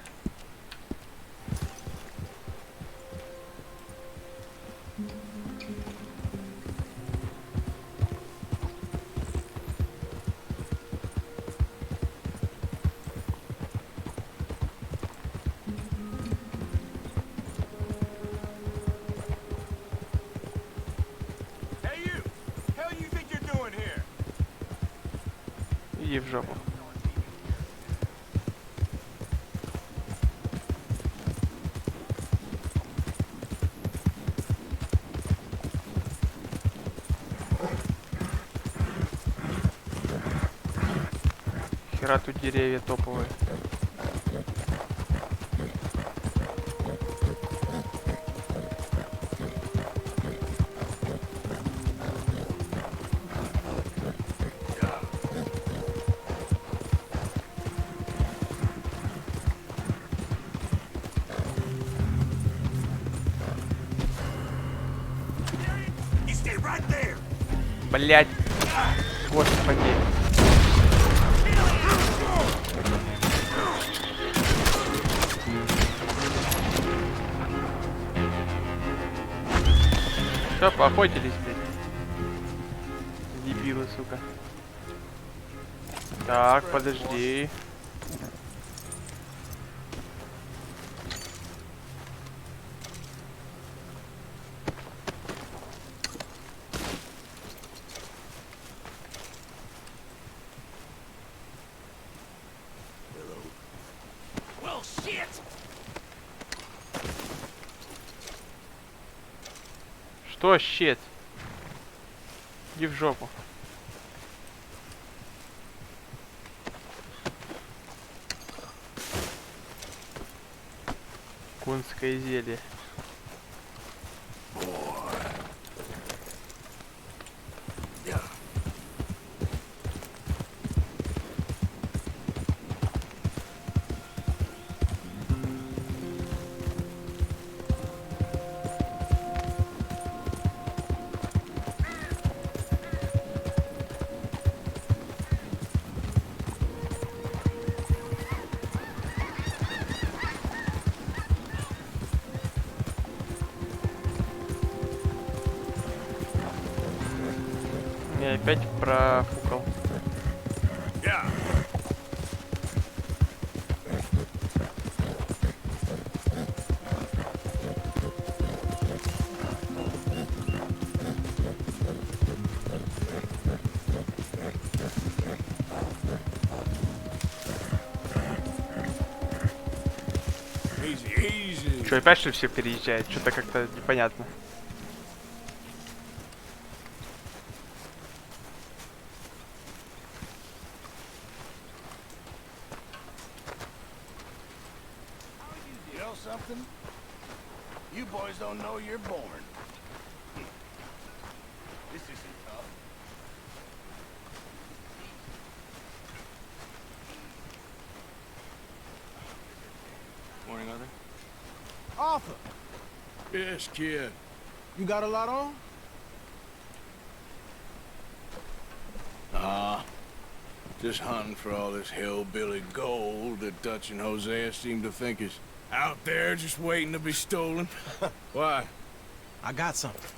Иди в жопу. Хера тут деревья топовые. Блять, господи. Что, поохотились, блядь? Дебилы, сука. Так, подожди. Что, щит? Иди в жопу. Конское зелье. Я опять профукал. Что, опять что все переезжают? Что-то как-то непонятно. Something? You boys don't know you're born. This isn't tough. Morning, Arthur. Arthur, Yes, kid. you got a lot on? Just hunting for all this hillbilly gold that Dutch and Hosea seem to think is out there just waiting to be stolen. Why? I got something.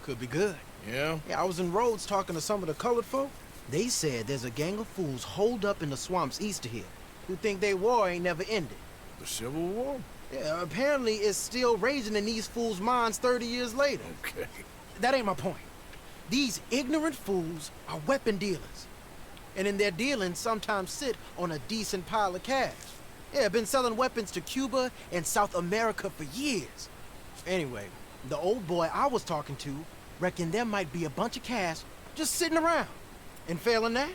Could be good. Yeah? Yeah, I was in Rhodes talking to some of the colored folk. They said there's a gang of fools holed up in the swamps east of here who think their war ain't never ended. The Civil War? Yeah, apparently it's still raging in these fools' minds 30 years later. Okay. That ain't my point. These ignorant fools are weapon dealers. And in their dealings sometimes sit on a decent pile of cash. Yeah, been selling weapons to Cuba and South America for years. Anyway, the old boy I was talking to reckoned there might be a bunch of cash just sitting around. And failing that,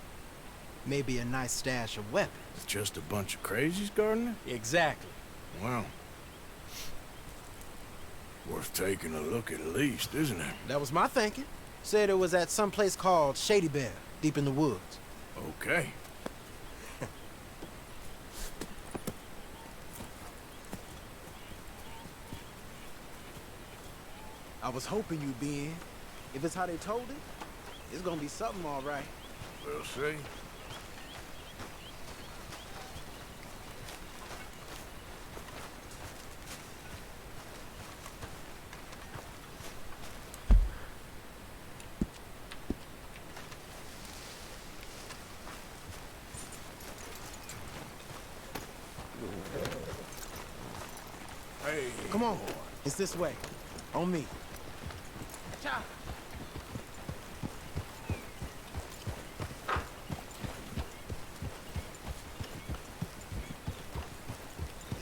maybe a nice stash of weapons. It's just a bunch of crazies, Gardner? Exactly. Well, worth taking a look at least, isn't it? That was my thinking. Said it was at some place called Shady Bear, deep in the woods. Okay. I was hoping you'd be in. If it's how they told it, it's gonna be something all right. We'll see. Hey. Come on. It's this way. On me. Cha.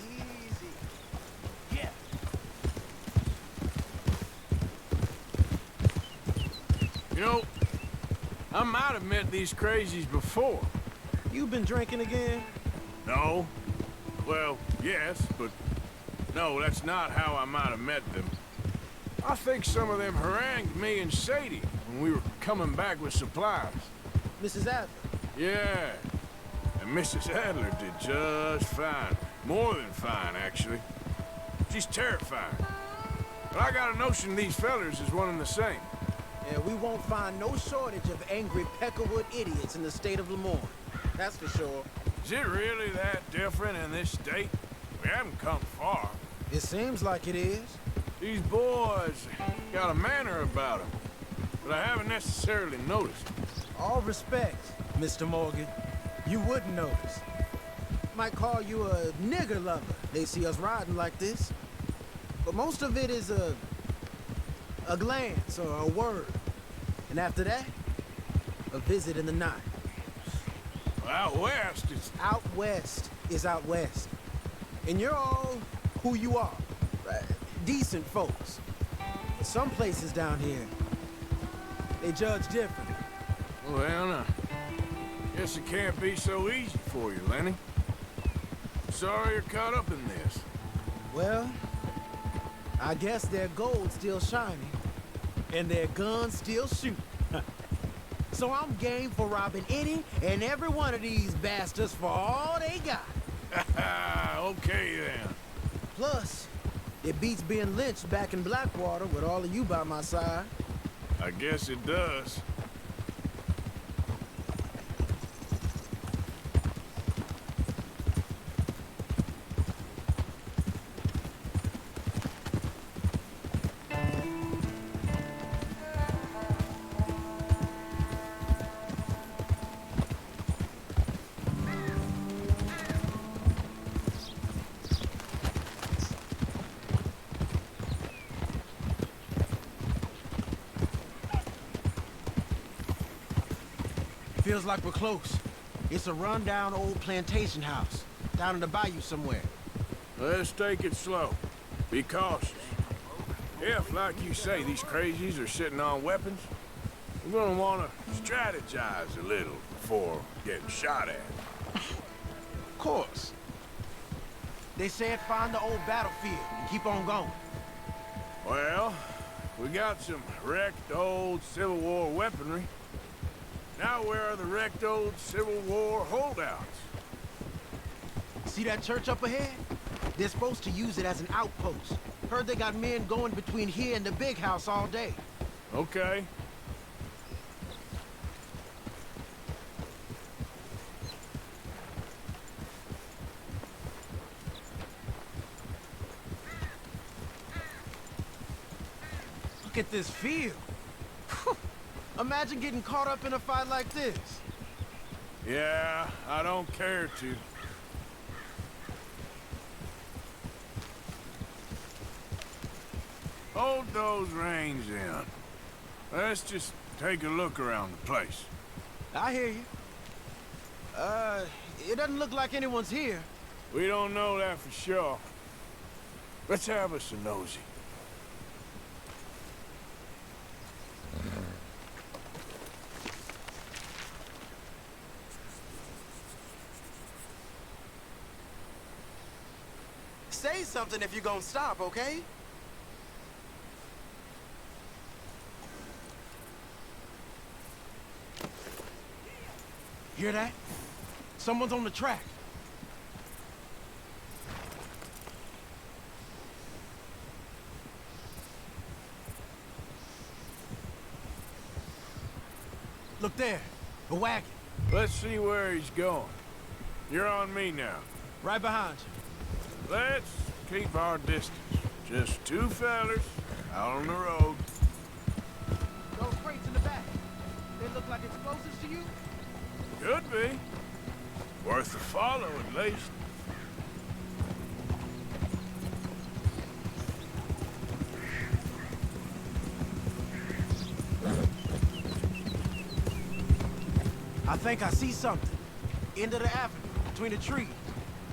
Easy. Yeah. You know, I might have met these crazies before. You been drinking again? No. Well, yes, but no, that's not how I might have met them. I think some of them harangued me and Sadie when we were coming back with supplies. Mrs. Adler? Yeah. And Mrs. Adler did just fine. More than fine, actually. She's terrifying. But I got a notion these fellers is one and the same. Yeah, we won't find no shortage of angry Peckerwood idiots in the state of Lemoyne. That's for sure. Is it really that different in this state? We haven't come far. It seems like it is. These boys got a manner about them, but I haven't necessarily noticed. All respect, Mr. Morgan. You wouldn't notice. Might call you a nigger lover. They see us riding like this. But most of it is a glance or a word. And after that, a visit in the night. Out west, it's... Out west is out west. And you're all who you are. Decent folks. But some places down here, they judge different. Well, now, guess it can't be so easy for you, Lenny. Sorry you're caught up in this. Well, I guess their gold's still shining, and their guns still shoot. So I'm game for robbing any and every one of these bastards for all they got. Okay, then. Plus, it beats being lynched back in Blackwater with all of you by my side. I guess it does. Feels like we're close. It's a rundown old plantation house, down in the bayou somewhere. Let's take it slow. Be cautious. If, like you say, these crazies are sitting on weapons, we're gonna wanna strategize a little before getting shot at. Of course. They said find the old battlefield and keep on going. Well, we got some wrecked old Civil War weaponry. Now where are the wrecked old Civil War holdouts? See that church up ahead? They're supposed to use it as an outpost. Heard they got men going between here and the big house all day. Okay. Look at this field. Imagine getting caught up in a fight like this. Yeah, I don't care to. Hold those reins in. Let's just take a look around the place. I hear you. It doesn't look like anyone's here. We don't know that for sure. Let's have us a nosy. Say something if you're gonna stop, okay? Hear that? Someone's on the track. Look there, a wagon. Let's see where he's going. You're on me now. Right behind you. Let's keep our distance. Just two fellers out on the road. Those crates in the back, they look like explosives to you? Could be. Worth a follow, at least. I think I see something. End of the avenue, between the trees.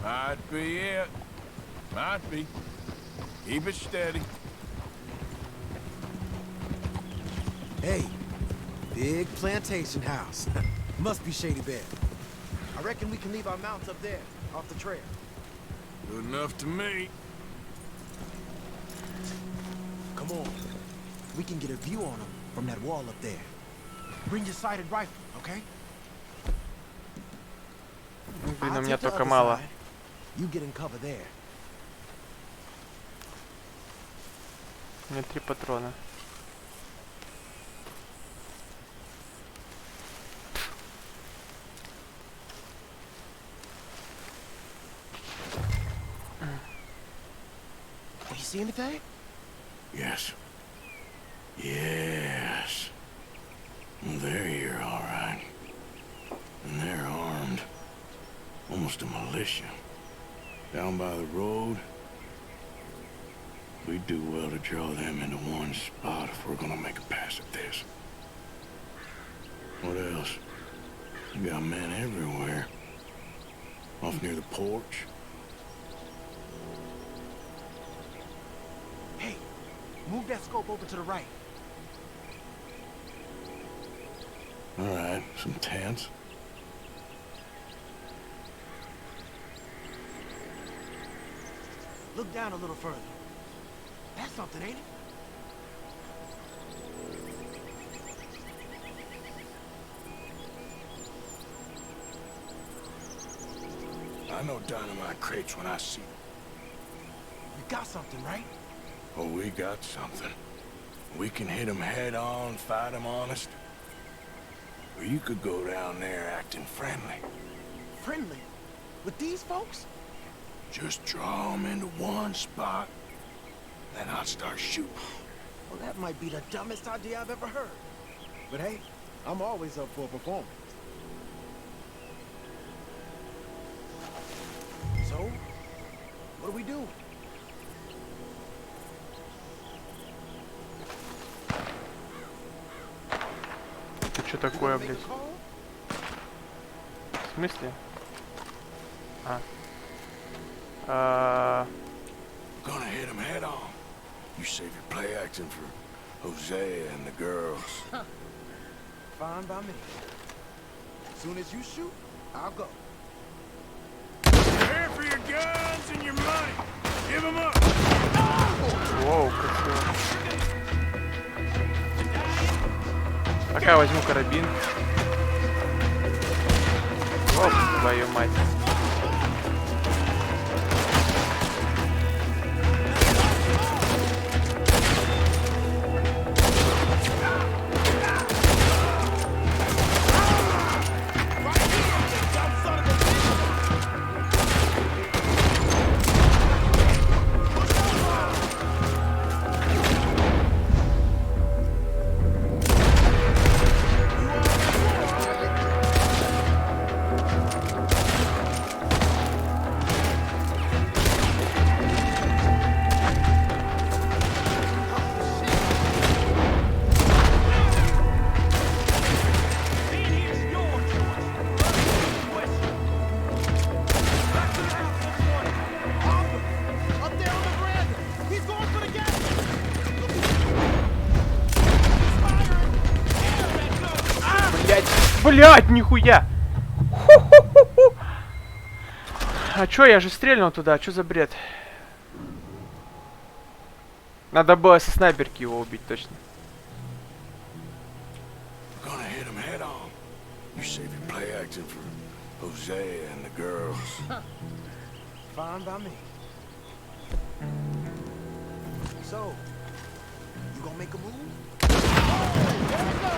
Might be it. Might be. Keep it steady. Hey, big plantation house. Must be Shady Bear. I reckon we can leave our mounts up there, off the trail. Good enough to me. Come on. We can get a view on them from that wall up there. Bring your sighted rifle, okay? Блин, у меня только мало. You get in cover there. У меня 3 патрона. Do you see anything? Yes. Yes. They're here, all right. And they're armed. Almost a militia. Down by the road. We'd do well to draw them into one spot if we're gonna make a pass at this. What else? You got men everywhere. Off near the porch. Hey, move that scope over to the right. All right, some tents. Look down a little further. That's something, ain't it? I know dynamite crates when I see them. You got something, right? Oh, we got something. We can hit them head on, fight them honest. Or you could go down there acting friendly. Friendly? With these folks? Just draw them into one spot, then I'll start shooting. Well, that might be the dumbest idea I've ever heard. But hey, I'm always up for a performance. So, what do we do? Это что такое, блядь? В смысле? Gonna hit him head on. You save your play acting for Hosea and the girls. Fine by me. As soon as you shoot, I'll go. You're here for your guns and your money. Give them up. Воу, красиво. Пока я возьму карабин. Оп, твою мать. Блять, нихуя! Ху-ху-ху-ху. А чё, я же стрельнул туда, чё за бред? Надо было со снайперки его убить, точно. Gonna hit him head on. You save your play acting for Hosea and the girls. Fine by me. So, you gonna make a move? Oh, there we go.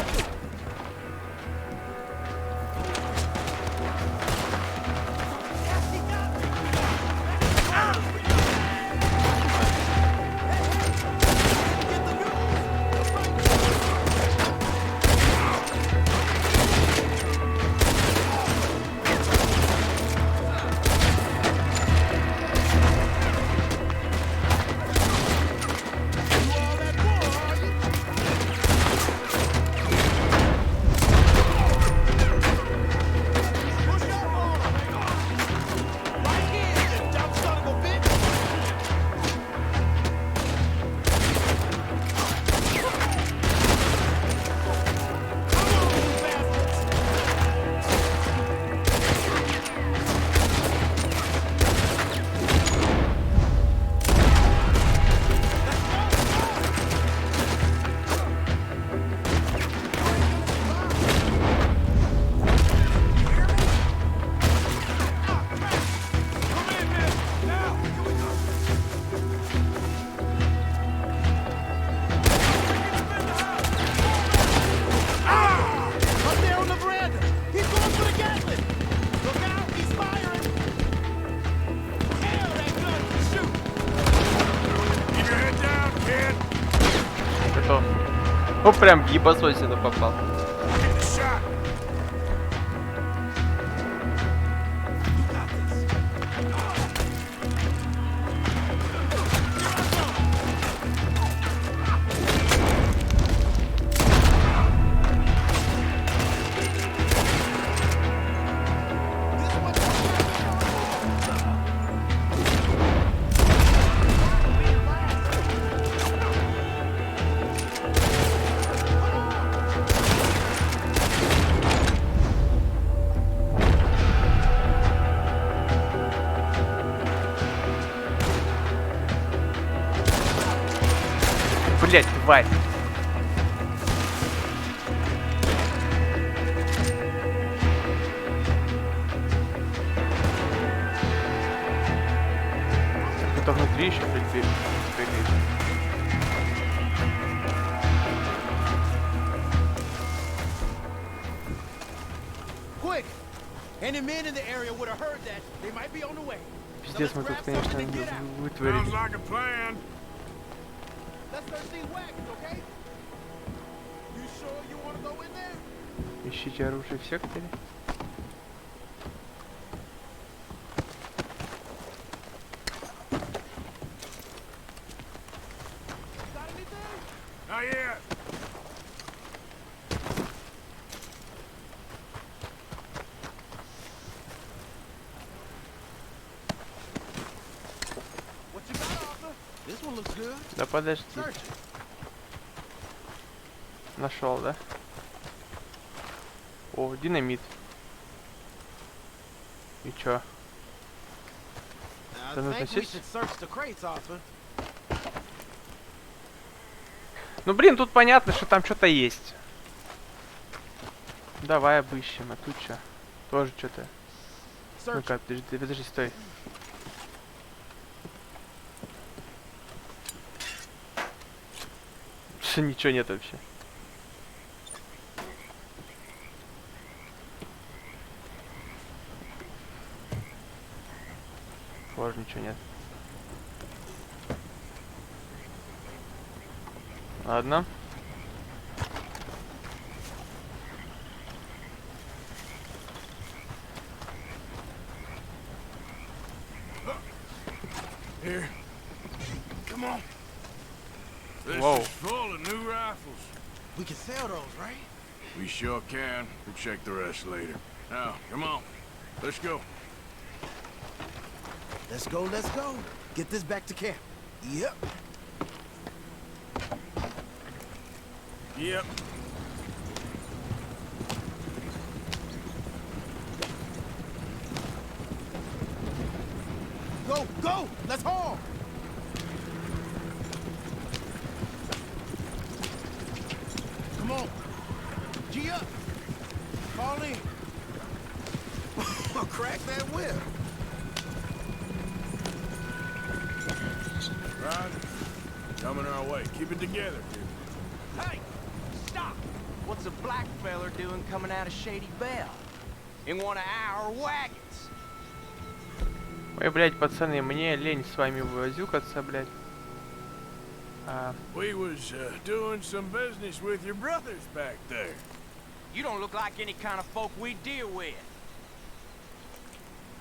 О, прям ебасой сюда попал. Блять, тварь. Это внутри еще бегает. Quick! Any men in the area would have heard that. They might be on the way. Пиздец, мы тут, конечно, вытворили. Ищите оружие в секторе. Да подожди. Нашел, да? О, динамит. И чё? Это нужно сесть? Ну блин, тут понятно, что там что-то есть. Давай обыщем, а тут что? Тоже что-то. Ну-ка, подожди, стой. Ничего нет вообще. Тоже ничего нет. Ладно. Here. Come on. This Whoa. is full of new rifles. We can sell those, right? We sure can. We'll check the rest later. Now, come on. Let's go. Let's go, let's go. Get this back to camp. Yep. Yep. Go, go! Let's haul! Come on. G up. Fall in. Crack that whip. Right. Coming our way. Keep it together, dude. Hey! Stop! What's a black feller doing coming out of Shady Belle? In one of our wagons? Ой, блядь, пацаны, мне лень с вами возюкаться, блядь. We was doing some business with your brothers back there. You don't look like any kind of folk we deal with.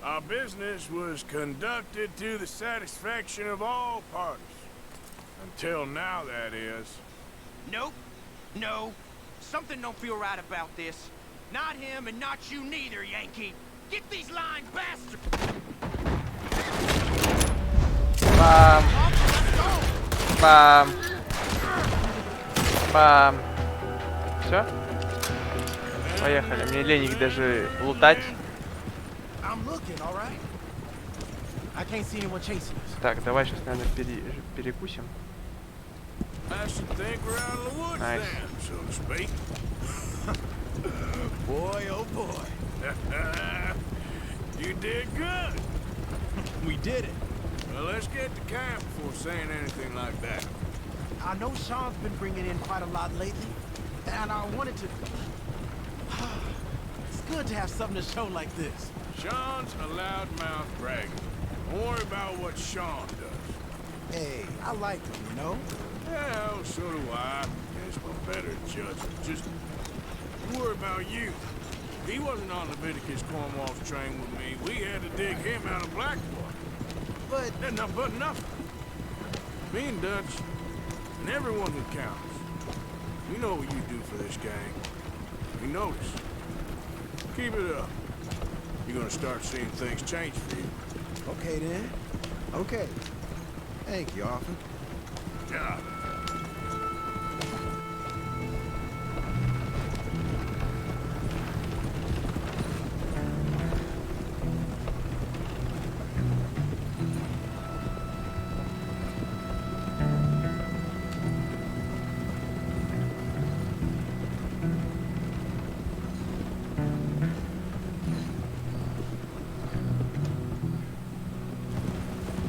Our business was conducted to the satisfaction of all parties. Until now, that is. Nope. No. Something don't feel right about this. Not him and not you neither, Yankee. Get these lying bastards! Бам! Бам! Бам! Все? Поехали. Мне лень их даже лутать. Так, давай сейчас, наверное, перекусим. Найс. Boy, oh boy. You did good. We did it. Well, let's get to camp before saying anything like that. I know Sean's been bringing in quite a lot lately, and I wanted to... It's good to have something to show like this. Sean's a loudmouth bragger. Don't worry about what Sean does. Hey, I like him, you know? Yeah, well, so do I. Guess we're better judges. Just worry about you. He wasn't on Leviticus Cornwall's train with me. We had to dig him out of Blackwater. But... Nothing but nothing. Me and Dutch, and everyone who counts. We know what you do for this gang. We notice. Keep it up. You're gonna start seeing things change for you. Okay, then. Okay. Thank you, Arthur. Yeah.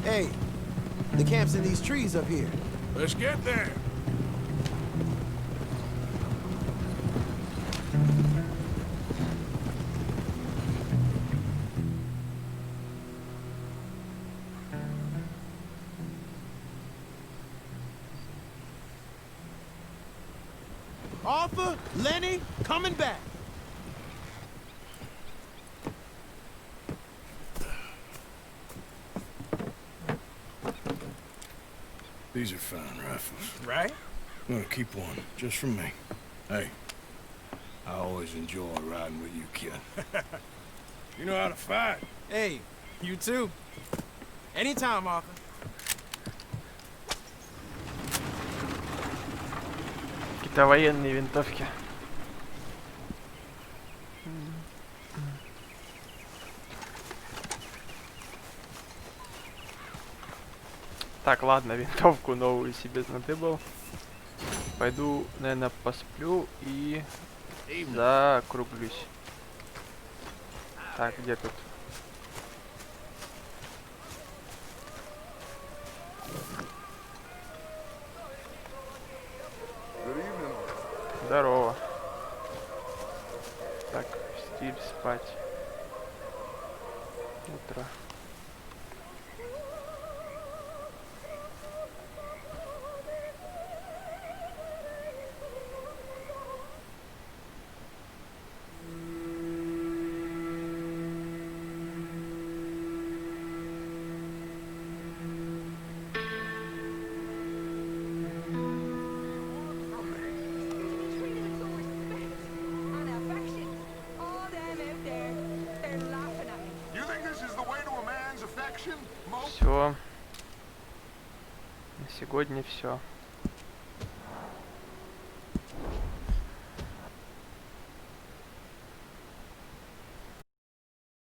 Hey, the camp's in these trees up here. Let's get there. Arthur, Lenny, coming back. These are fine rifles. Right? I'm gonna keep one, just for me. Hey, I always enjoy riding with you, kid. You know how to fight. Hey, you too. Anytime, Arthur. Это военные винтовки. Так, ладно, винтовку новую себе надыбал. Пойду, наверное, посплю и закруглюсь. Так, где тут? Здорово. Так, стиль спать. Утро. Все. На сегодня все.